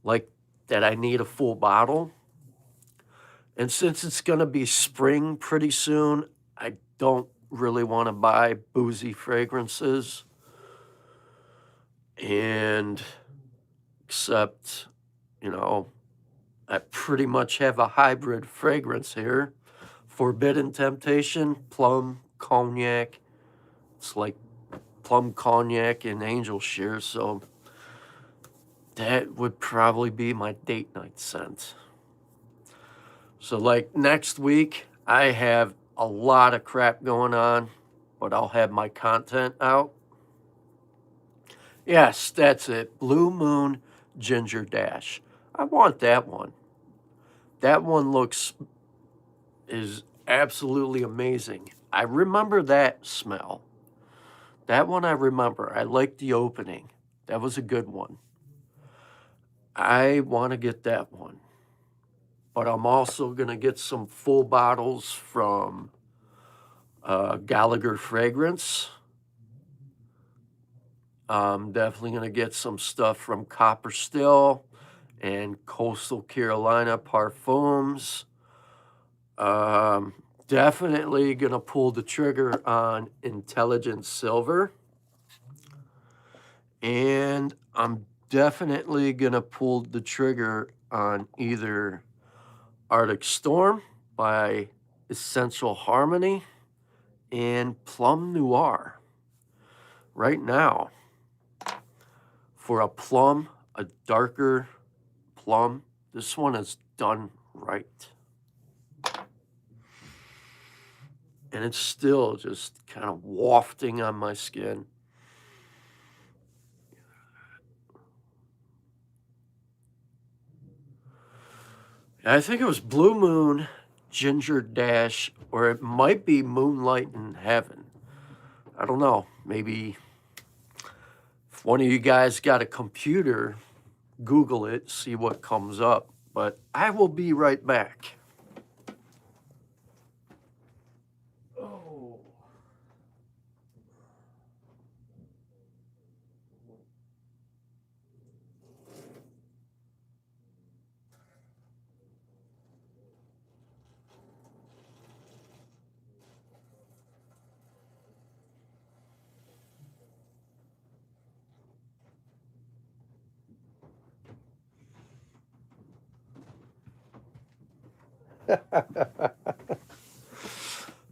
Like that I need a full bottle. And since it's going to be spring pretty soon, I don't really want to buy boozy fragrances. And except, you know, I pretty much have a hybrid fragrance here. Forbidden Temptation, plum, cognac. It's like plum cognac and angel shear, so that would probably be my date night scent. So like next week, I have a lot of crap going on, but I'll have my content out. Yes, that's it. Blue Moon Ginger Dash. I want that one. That one is absolutely amazing. I remember that smell. That one I remember. I liked the opening. That was a good one. I want to get that one. But I'm also going to get some full bottles from Gallagher Fragrance. I'm definitely going to get some stuff from Copper Still and Coastal Carolina Parfums. Definitely going to pull the trigger on Intelligent Silver. And I'm definitely going to pull the trigger on either Arctic Storm by Essential Harmony and Plum Noir. Right now, for a plum, a darker plum, this one is done right. And it's still just kind of wafting on my skin. I think it was Blue Moon, Ginger Dash, or it might be Moonlight in Heaven. I don't know. Maybe if one of you guys got a computer, Google it, see what comes up. But I will be right back. Oh.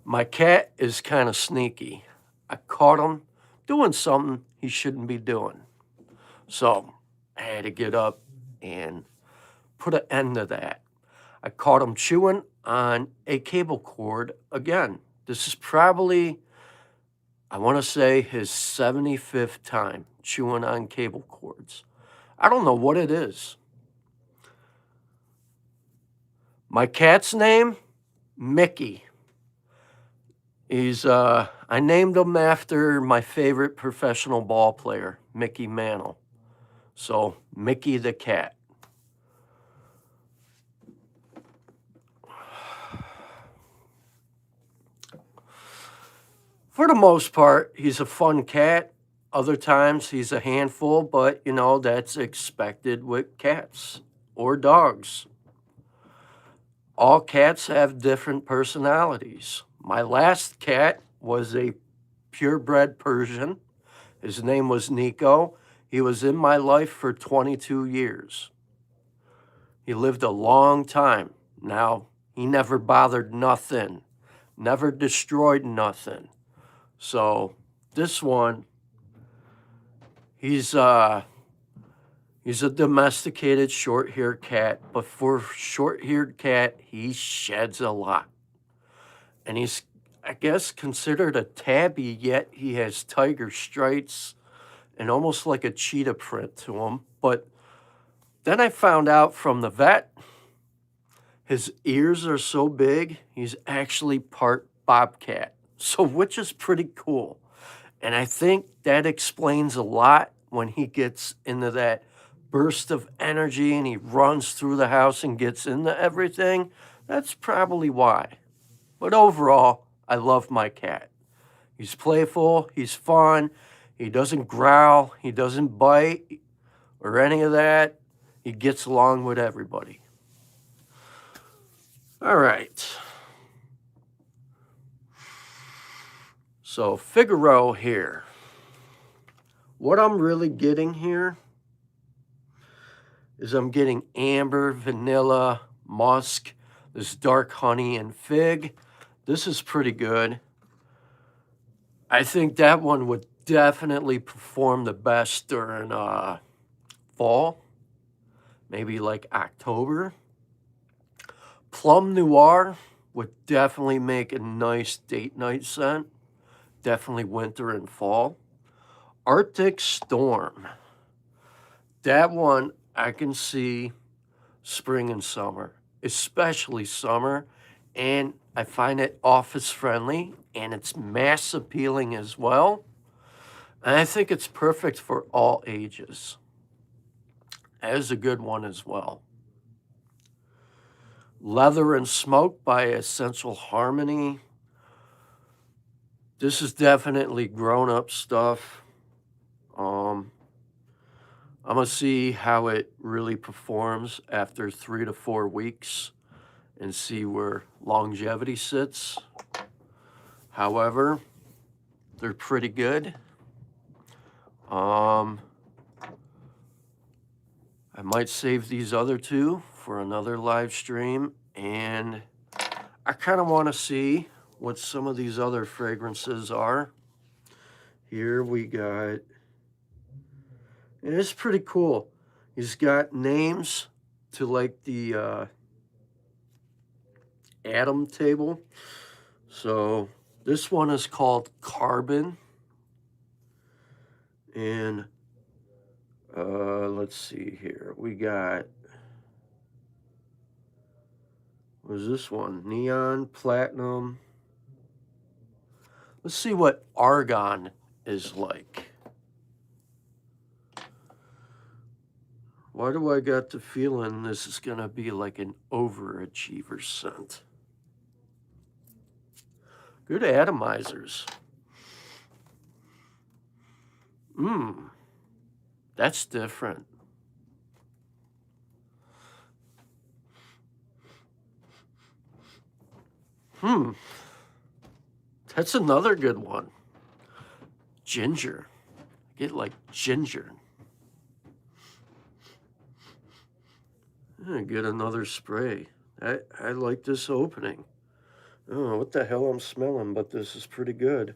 My cat is kind of sneaky. I caught him doing something he shouldn't be doing. So I had to get up and put an end to that. I caught him chewing on a cable cord again. This is probably, I want to say, his 75th time chewing on cable cords. I don't know what it is. My cat's name, Mickey. I named him after my favorite professional ball player, Mickey Mantle. So, Mickey the cat. For the most part, he's a fun cat. Other times, he's a handful, but, you know, that's expected with cats or dogs. All cats have different personalities. My last cat was a purebred Persian. His name was Nico. He was in my life for 22 years. He lived a long time. Now, he never bothered nothing, never destroyed nothing. So, this one, he's a domesticated short-haired cat, but for a short-haired cat, he sheds a lot. And he's, I guess, considered a tabby, yet he has tiger stripes and almost like a cheetah print to him. But then I found out from the vet, his ears are so big, he's actually part bobcat. So, which is pretty cool. And I think that explains a lot when he gets into that burst of energy and he runs through the house and gets into everything. That's probably why. But overall, I love my cat. He's playful, he's fun, he doesn't growl, he doesn't bite or any of that. He gets along with everybody. All right. So Figaro here. What I'm really getting here is I'm getting amber, vanilla, musk, this dark honey, and fig. This is pretty good. I think that one would definitely perform the best during fall, maybe like October. Plum Noir would definitely make a nice date night scent. Definitely winter and fall. Arctic Storm. That one I can see spring and summer, especially summer. And I find it office friendly and it's mass appealing as well. And I think it's perfect for all ages. That is a good one as well. Leather and Smoke by Essential Harmony. This is definitely grown-up stuff. I'm going to see how it really performs after 3 to 4 weeks and see where longevity sits. However, they're pretty good. I might save these other two for another live stream, and I kind of want to see what some of these other fragrances are. Here we got, and it's pretty cool. He's got names to like the atom table. So this one is called Carbon. And let's see here. We got, what is this one? Neon, Platinum. Let's see what Argon is like. Why do I got the feeling this is going to be like an overachiever scent? Good atomizers. That's different. That's another good one. Ginger. Get like ginger. Get another spray. I like this opening. I don't know what the hell I'm smelling, but this is pretty good.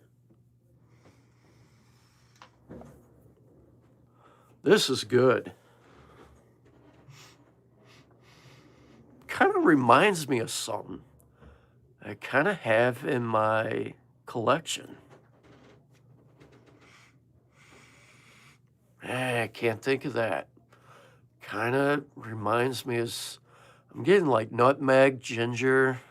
This is good. Kind of reminds me of something I kind of have in my collection. I can't think of that. Kind of reminds me of I'm getting like nutmeg, ginger.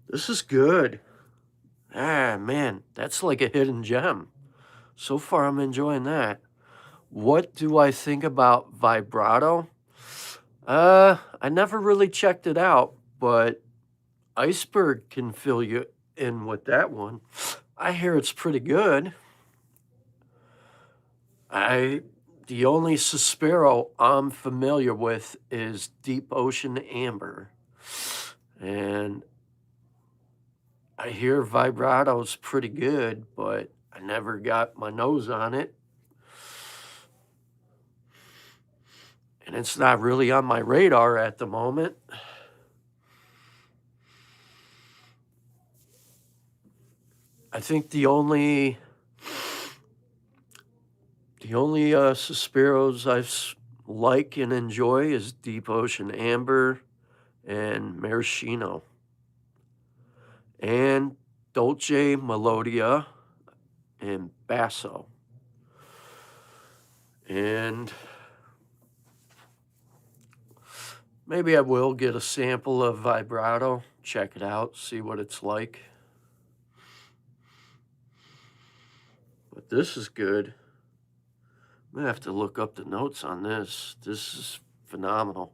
This is good. Ah, man, that's like a hidden gem. So far, I'm enjoying that. What do I think about vibrato? I never really checked it out, but Iceberg can fill you in with that one. I hear it's pretty good. The only Suspiro I'm familiar with is Deep Ocean Amber. And I hear vibrato's pretty good, but I never got my nose on it. And it's not really on my radar at the moment. I think the only Suspiros I like and enjoy is Deep Ocean Amber and Maraschino. And Dolce Melodia and Basso. And maybe I will get a sample of vibrato, check it out, see what it's like. But this is good. I'm gonna have to look up the notes on this. This is phenomenal.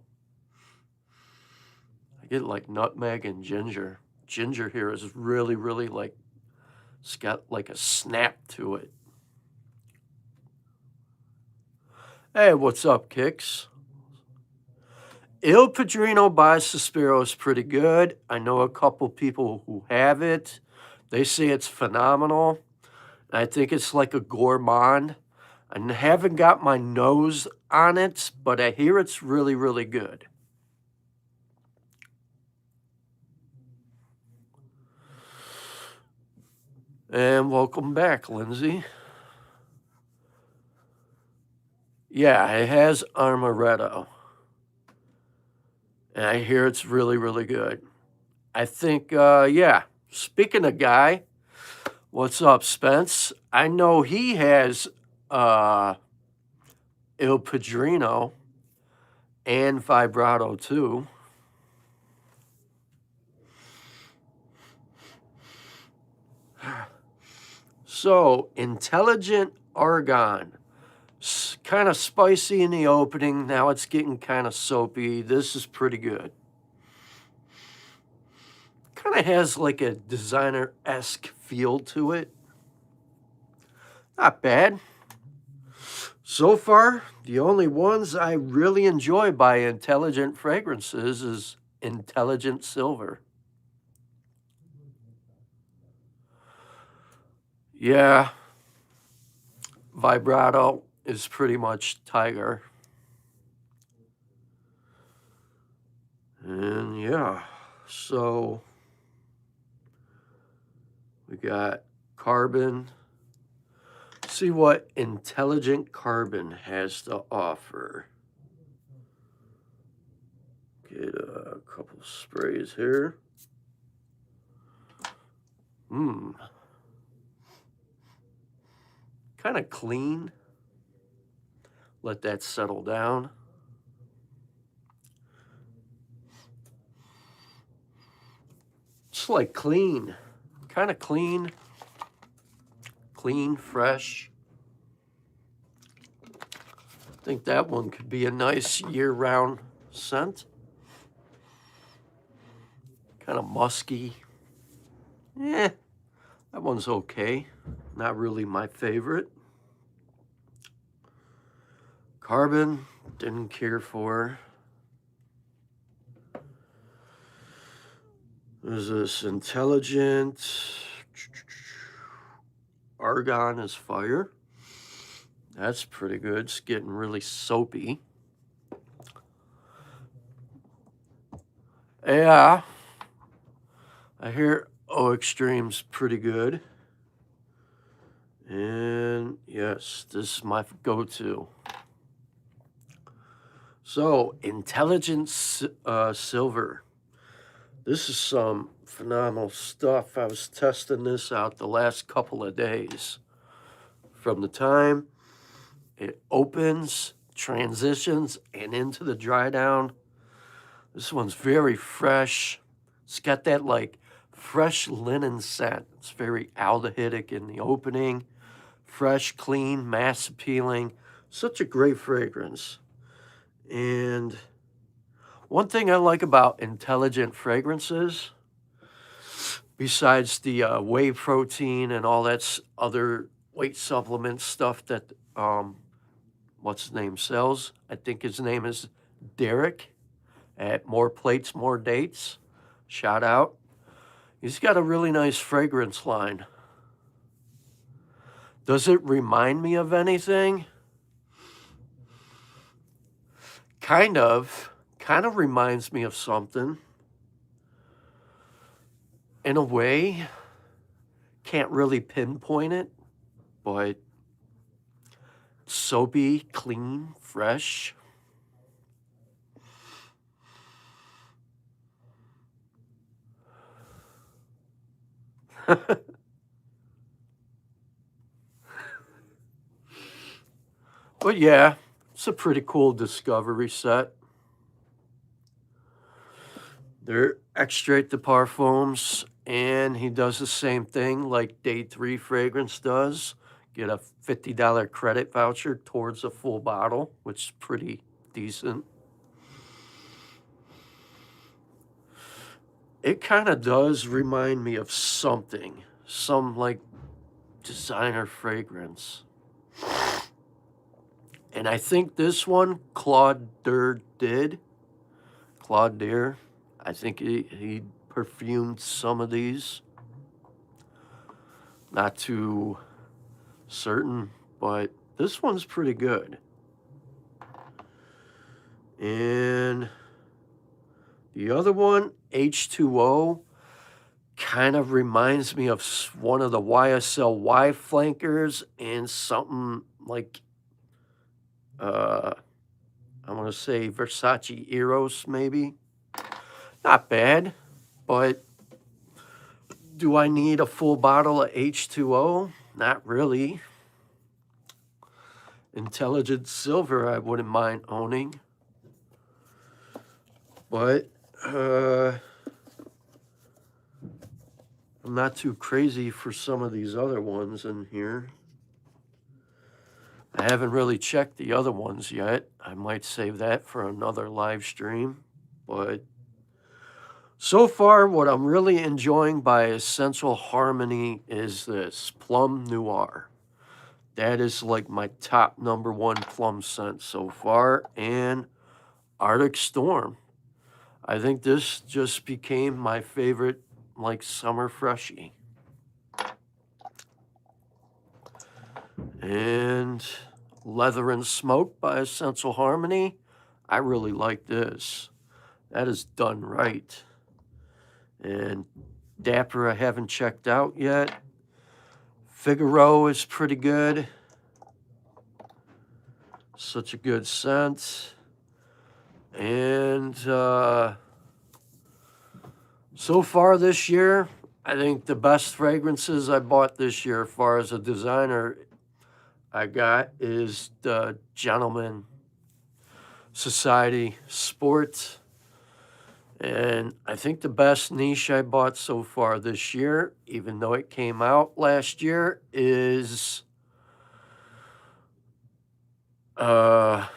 I get like nutmeg and ginger. Ginger here is really, really like, it's got like a snap to it. Hey, what's up, Kicks? Il Padrino by Suspiro is pretty good. I know a couple people who have it. They say it's phenomenal. I think it's like a gourmand. I haven't got my nose on it, but I hear it's really, really good. And welcome back, Lindsay. Yeah, it has Amaretto. And I hear it's really, really good. I think, yeah, speaking of Guy, what's up, Spence? I know he has Il Padrino and vibrato too. So, Intelligent Argon. Kind of spicy in the opening. Now it's getting kind of soapy. This is pretty good. Kind of has like a designer-esque feel to it. Not bad. So far, the only ones I really enjoy by Intelligent Fragrances is Intelligent Silver. Yeah, vibrato is pretty much Tiger. And yeah, so we got Carbon. See what Intelligent Carbon has to offer. Get a couple sprays here. Kind of clean. Let that settle down. It's like clean. Kind of clean. Clean, fresh. I think that one could be a nice year-round scent. Kind of musky. Yeah, that one's okay. Not really my favorite. Carbon, didn't care for. There's this Intelligent. Argon is fire. That's pretty good. It's getting really soapy. Yeah. I hear O Extreme's pretty good. And yes, this is my go-to. So, Intelligent Silver. This is some phenomenal stuff. I was testing this out the last couple of days. From the time It opens, transitions, and into the dry down. This one's very fresh. It's got that like fresh linen scent. It's very aldehydic in the opening. Fresh, clean, mass appealing. Such a great fragrance. And one thing I like about intelligent fragrances, besides the whey protein and all that other weight supplement stuff that, what's his name, sells, I think his name is Derek at More Plates, More Dates. Shout out. He's got a really nice fragrance line. Does it remind me of anything? Kind of reminds me of something. In a way, can't really pinpoint it, but soapy, clean, fresh. But yeah, it's a pretty cool discovery set. They're extrait de parfums, and he does the same thing like Day 3 Fragrance does. Get a $50 credit voucher towards a full bottle, which is pretty decent. It kind of does remind me of something, some like designer fragrance. And I think this one, Claude Deer, I think he perfumed some of these. Not too certain, but this one's pretty good. And the other one, H2O, kind of reminds me of one of the YSL Y flankers and something like, I want to say Versace Eros, maybe. Not bad, but do I need a full bottle of H2O? Not really. Intelligent Silver, I wouldn't mind owning. But I'm not too crazy for some of these other ones in here. I haven't really checked the other ones yet. I might save that for another live stream. But so far, what I'm really enjoying by Essential Harmony is this Plum Noir. That is like my top #1 plum scent so far. And Arctic Storm. I think this just became my favorite, like, summer freshie. And Leather and Smoke by Essential Harmony. I really like this. That is done right. And Dapper I haven't checked out yet. Figaro is pretty good. Such a good scent. And so far this year, I think the best fragrances I bought this year as far as a designer I got is the Gentleman Society Sport. And I think the best niche I bought so far this year, even though it came out last year, is Vivamore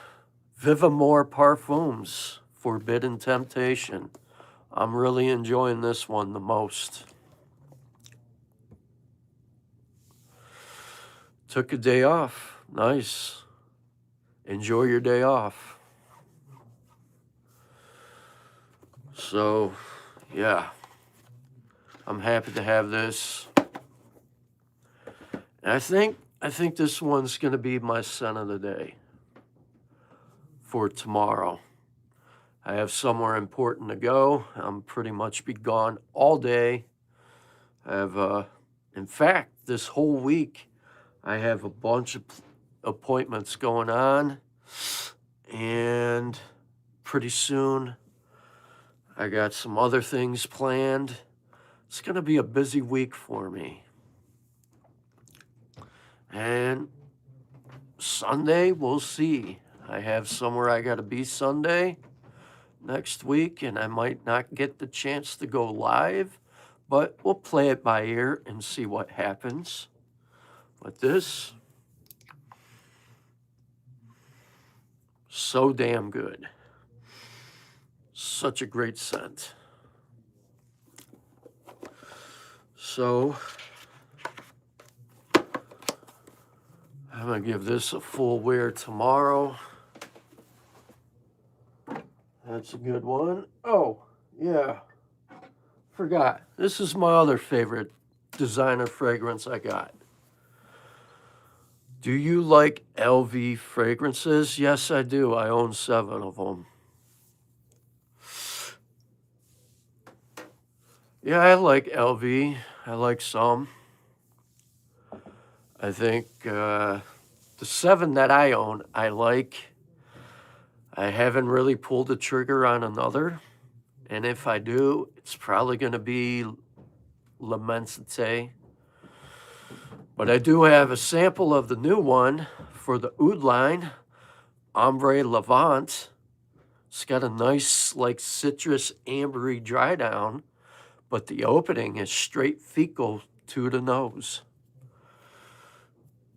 Parfums, Forbidden Temptation. I'm really enjoying this one the most. Took a day off. Nice. Enjoy your day off. So, yeah. I'm happy to have this. And I think this one's going to be my scent of the day for tomorrow. I have somewhere important to go. I'm pretty much be gone all day. I have, in fact, this whole week, I have a bunch of appointments going on. And pretty soon, I got some other things planned. It's going to be a busy week for me. And Sunday, we'll see. I have somewhere I got to be Sunday next week, and I might not get the chance to go live, but we'll play it by ear and see what happens. But this, so damn good. Such a great scent. So I'm going to give this a full wear tomorrow. That's a good one. Oh, yeah. Forgot. This is my other favorite designer fragrance I got. Do you like LV fragrances? Yes, I do. I own 7 of them. Yeah, I like LV. I like some. I think the 7 that I own, I like. I haven't really pulled the trigger on another. And if I do, it's probably going to be L'Immensité. But I do have a sample of the new one for the Oud line, Ombre Levant. It's got a nice, like, citrus ambery dry down, but the opening is straight fecal to the nose.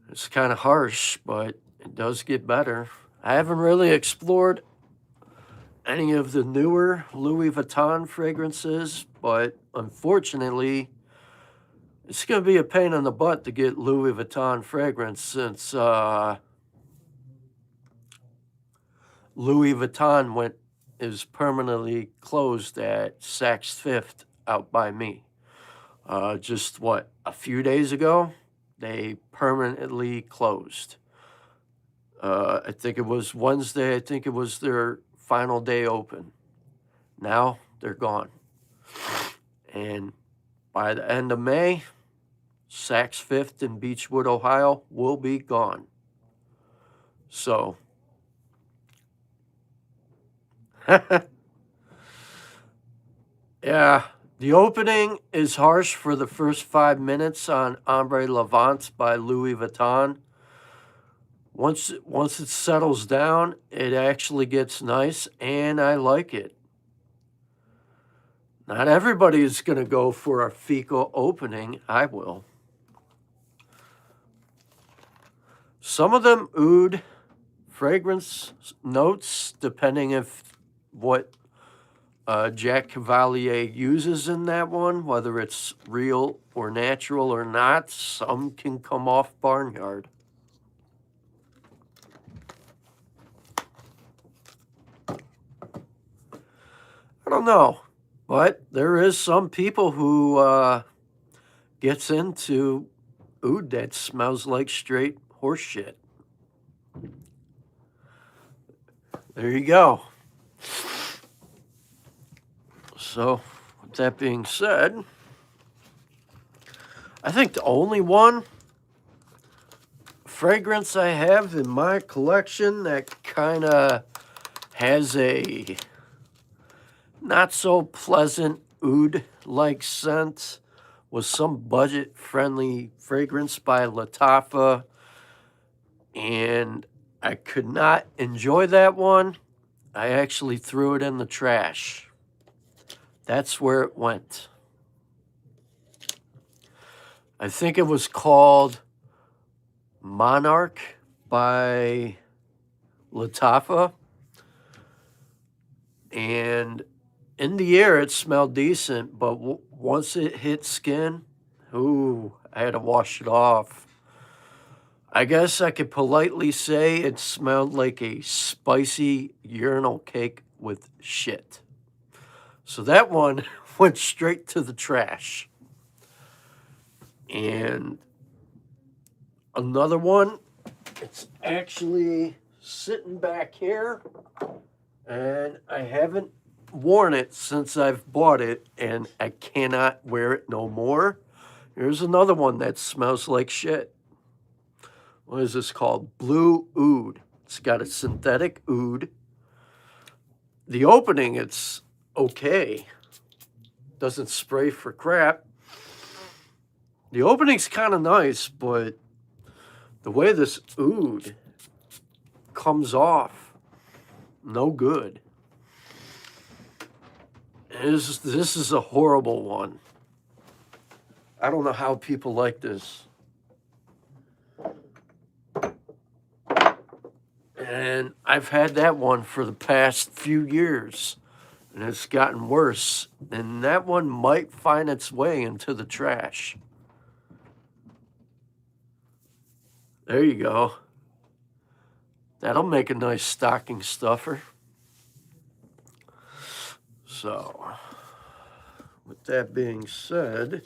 It's kind of harsh, but it does get better. I haven't really explored any of the newer Louis Vuitton fragrances, but unfortunately, it's going to be a pain in the butt to get Louis Vuitton fragrance since Louis Vuitton is permanently closed at Saks Fifth out by me. Just a few days ago, they permanently closed. I think it was Wednesday. I think it was their final day open. Now they're gone. And by the end of May, Saks Fifth in Beechwood, Ohio will be gone. So, yeah, the opening is harsh for the first 5 minutes on Ombre Levant by Louis Vuitton. Once it settles down, it actually gets nice, and I like it. Not everybody is going to go for a fecal opening. I will. Some of them oud fragrance notes, depending if what Jack Cavalier uses in that one, whether it's real or natural or not. Some can come off barnyard. I don't know, but there is some people who gets into oud that smells like straight horse shit. There you go. So, with that being said, I think the only one fragrance I have in my collection that kind of has a not so pleasant oud-like scent was some budget-friendly fragrance by Lattafa, and I could not enjoy that one. I actually threw it in the trash. That's where it went. I think it was called Monarch by Lattafa. And in the air, it smelled decent, but once it hit skin, ooh, I had to wash it off. I guess I could politely say it smelled like a spicy urinal cake with shit. So that one went straight to the trash. And another one, it's actually sitting back here, and I haven't worn it since I've bought it, and I cannot wear it no more. Here's another one that smells like shit. What is this called? Blue Oud. It's got a synthetic oud. The opening, it's okay. Doesn't spray for crap. The opening's kind of nice, but the way this oud comes off. No good. This is a horrible one. I don't know how people like this. And I've had that one for the past few years, and it's gotten worse. And that one might find its way into the trash. There you go. That'll make a nice stocking stuffer. So, with that being said,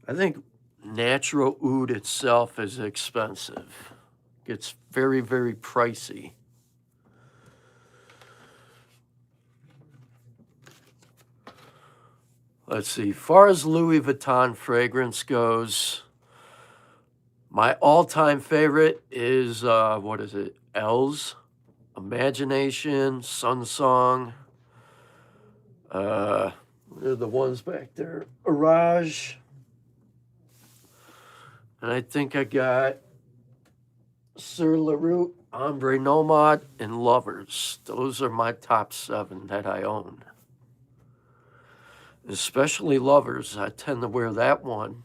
I think natural oud itself is expensive. Gets very, very pricey. Let's see. Far as Louis Vuitton fragrance goes, my all-time favorite is, what is it? L's, Imagination, Sun Song. They're the ones back there. Orage. And I think I got Sur La Route, Ombre Nomad, and Lovers. Those are my top 7 that I own. Especially Lovers. I tend to wear that one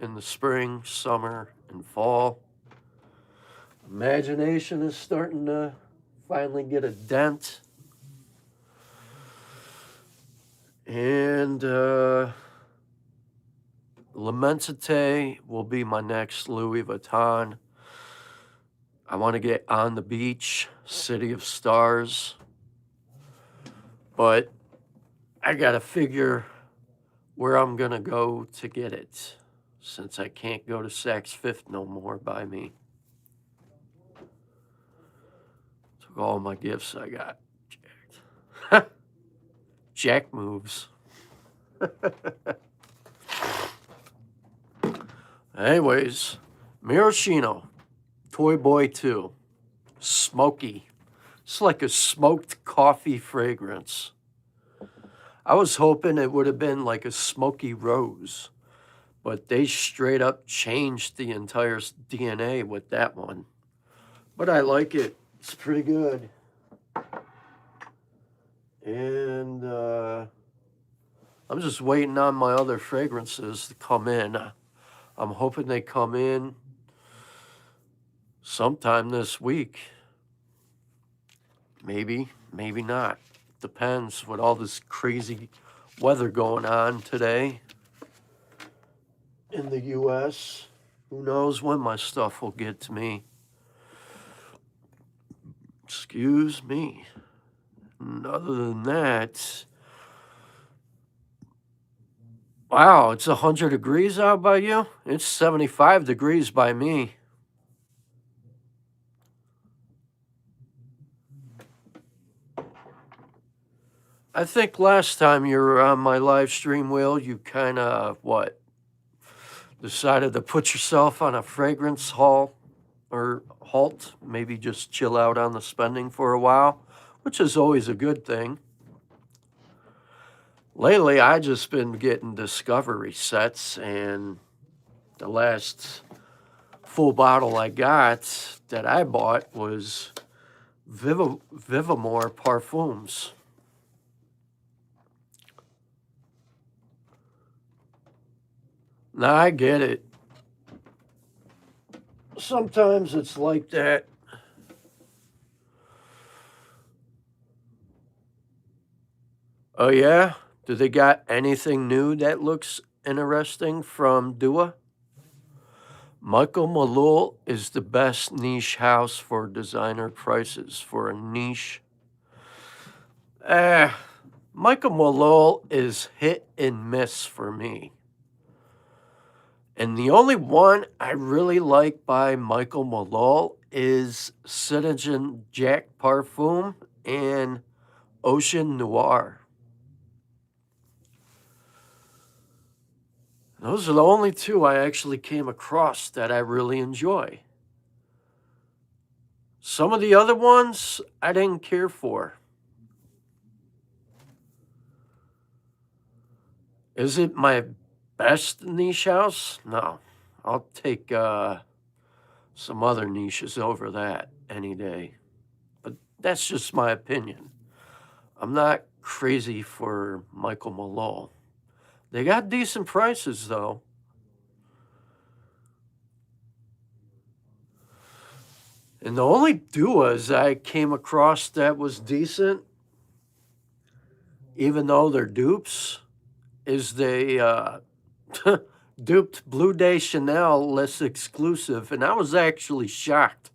in the spring, summer, and fall. Imagination is starting to finally get a dent. And L'Immensité will be my next Louis Vuitton. I want to get On the Beach, City of Stars. But I got to figure where I'm going to go to get it, since I can't go to Saks Fifth no more by me. Took all my gifts I got. Jacked. Jack moves. Anyways, Maraschino, Toy Boy 2, smoky. It's like a smoked coffee fragrance. I was hoping it would have been like a smoky rose, but they straight up changed the entire DNA with that one. But I like it. It's pretty good. And I'm just waiting on my other fragrances to come in. I'm hoping they come in sometime this week. Maybe, maybe not. Depends with all this crazy weather going on today in the U.S. Who knows when my stuff will get to me. Excuse me. And other than that, wow, it's 100 degrees out by you? It's 75 degrees by me. I think last time you were on my live stream, Will, you kind of, decided to put yourself on a fragrance halt, maybe just chill out on the spending for a while, which is always a good thing. Lately, I just been getting discovery sets, and the last full bottle I got that I bought was Vivamore Parfums. Now, I get it. Sometimes it's like that. Oh, yeah? Do they got anything new that looks interesting from Dua? Michael Malul is the best niche house for designer prices for a niche. Michael Malul is hit and miss for me. And the only one I really like by Michael Malul is Citizen Jack Parfum and Ocean Noir. Those are the only two I actually came across that I really enjoy. Some of the other ones I didn't care for. Is it my best niche house? No. I'll take some other niches over that any day. But that's just my opinion. I'm not crazy for Michael Malone. They got decent prices, though. And the only duos I came across that was decent, even though they're dupes, is they duped Blue Day Chanel less exclusive. And I was actually shocked.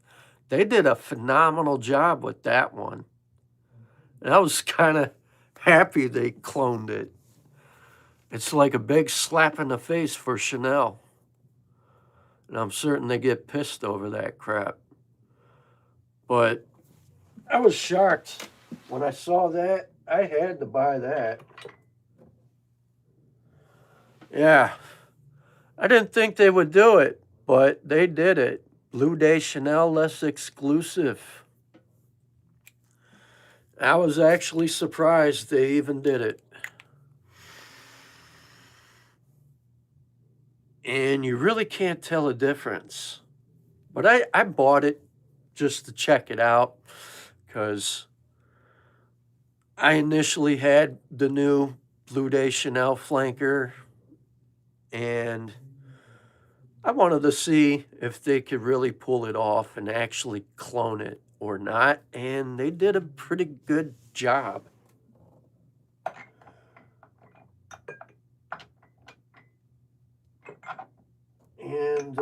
They did a phenomenal job with that one. And I was kind of happy they cloned it. It's like a big slap in the face for Chanel. And I'm certain they get pissed over that crap. But I was shocked when I saw that. I had to buy that. Yeah. I didn't think they would do it, but they did it. Blue Day Chanel less exclusive. I was actually surprised they even did it. And you really can't tell a difference. But I bought it just to check it out because I initially had the new Blue Day Chanel flanker and I wanted to see if they could really pull it off and actually clone it or not, and they did a pretty good job. And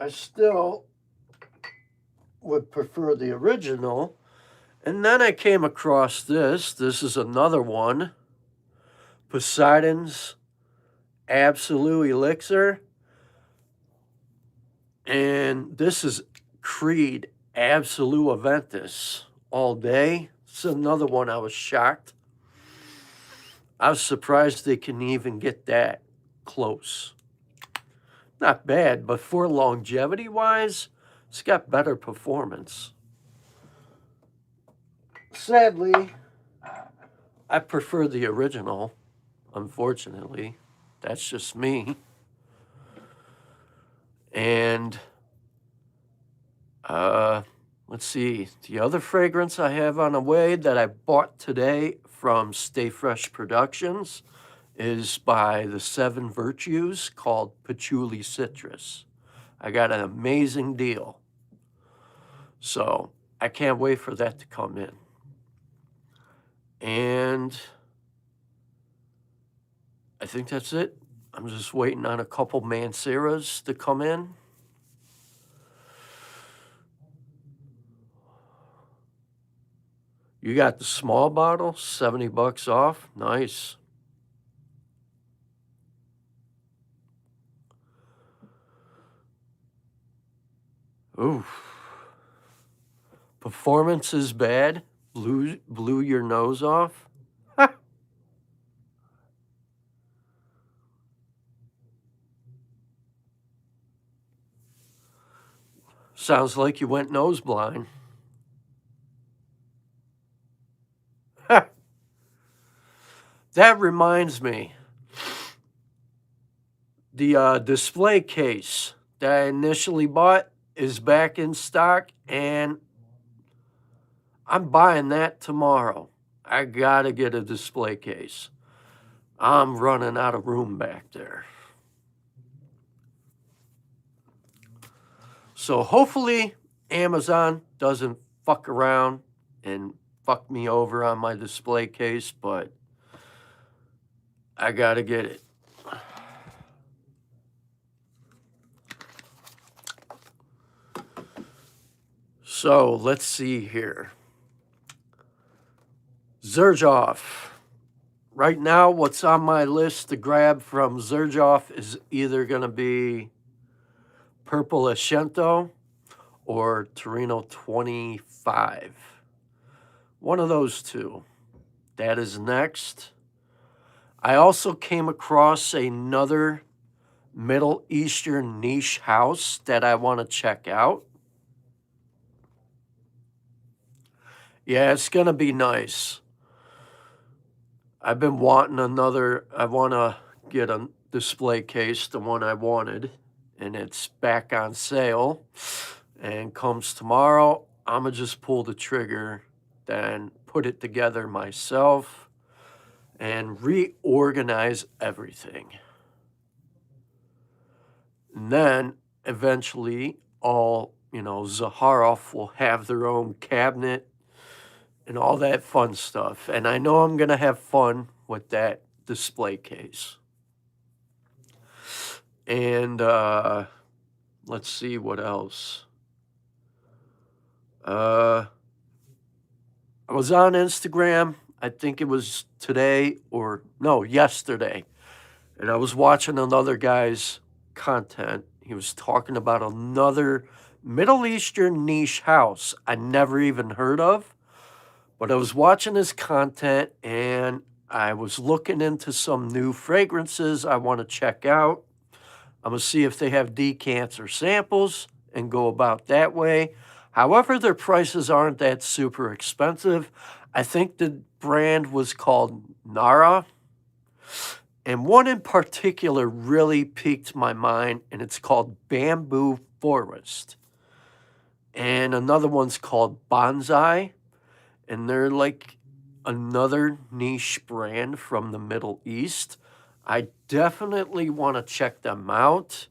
I still would prefer the original. And then I came across this. This is another one. Poseidon's Absolute Elixir. And this is Creed Absolute Aventus all day. It's another one I was shocked. I was surprised they can even get that close. Not bad, but for longevity-wise, it's got better performance. Sadly, I prefer the original, unfortunately. That's just me. And let's see, the other fragrance I have on the way that I bought today from Stay Fresh Productions is by the 7 Virtues called Patchouli Citrus. I got an amazing deal. So I can't wait for that to come in. And I think that's it. I'm just waiting on a couple Manceras to come in. You got the small bottle, $70 off. Nice. Ooh. Performance is bad. Blew your nose off. Sounds like you went nose blind. That reminds me. The display case that I initially bought is back in stock, and I'm buying that tomorrow. I gotta get a display case. I'm running out of room back there. So hopefully Amazon doesn't fuck around and fuck me over on my display case, but I gotta get it. So let's see here. Xerjoff. Right now, what's on my list to grab from Xerjoff is either going to be Purple Ascento or Torino 25. One of those two. That is next. I also came across another Middle Eastern niche house that I want to check out. Yeah, it's going to be nice. I've been wanting another, I want to get a display case, the one I wanted. and it's back on sale and comes tomorrow, I'm going to just pull the trigger, then put it together myself and reorganize everything. And then eventually all, Zaharoff will have their own cabinet and all that fun stuff. And I know I'm going to have fun with that display case. And let's see what else. I was on Instagram, I think it was today or no, yesterday. And I was watching another guy's content. He was talking about another Middle Eastern niche house I never even heard of. But I was watching his content and I was looking into some new fragrances I want to check out. I'm going to see if they have decants or samples and go about that way. However, their prices aren't that super expensive. I think the brand was called Noir. And one in particular really piqued my mind, and it's called Bamboo Forest. And another one's called Bonsai. And they're like another niche brand from the Middle East. I definitely want to check them out.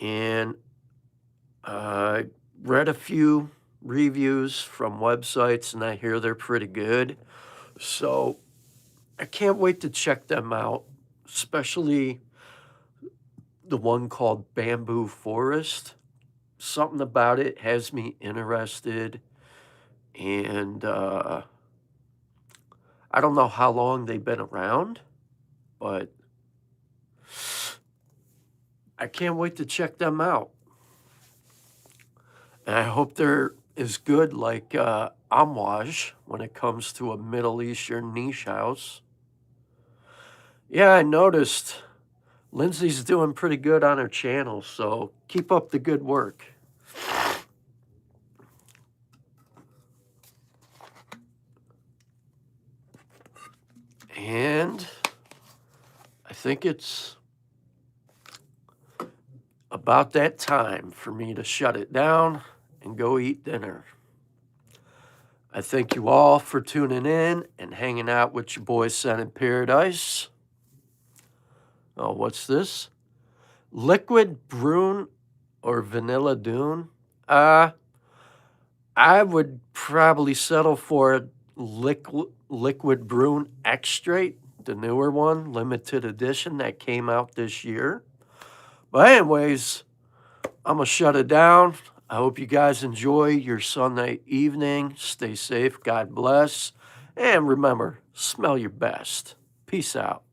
And read a few reviews from websites, and I hear they're pretty good. So I can't wait to check them out, especially the one called Bamboo Forest. Something about it has me interested. And I don't know how long they've been around, but I can't wait to check them out. And I hope they're as good like Amouage when it comes to a Middle Eastern niche house. Yeah, I noticed Lindsay's doing pretty good on her channel, so keep up the good work. And I think it's about that time for me to shut it down and go eat dinner. I thank you all for tuning in and hanging out with your boy Scent in Paradise. Oh, what's this? Liquid Brune or Vanilla Dune? I would probably settle for a Liquid Brune Extrait, the newer one, limited edition that came out this year. But anyways, I'm going to shut it down. I hope you guys enjoy your Sunday evening. Stay safe. God bless. And remember, smell your best. Peace out.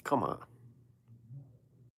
Come on.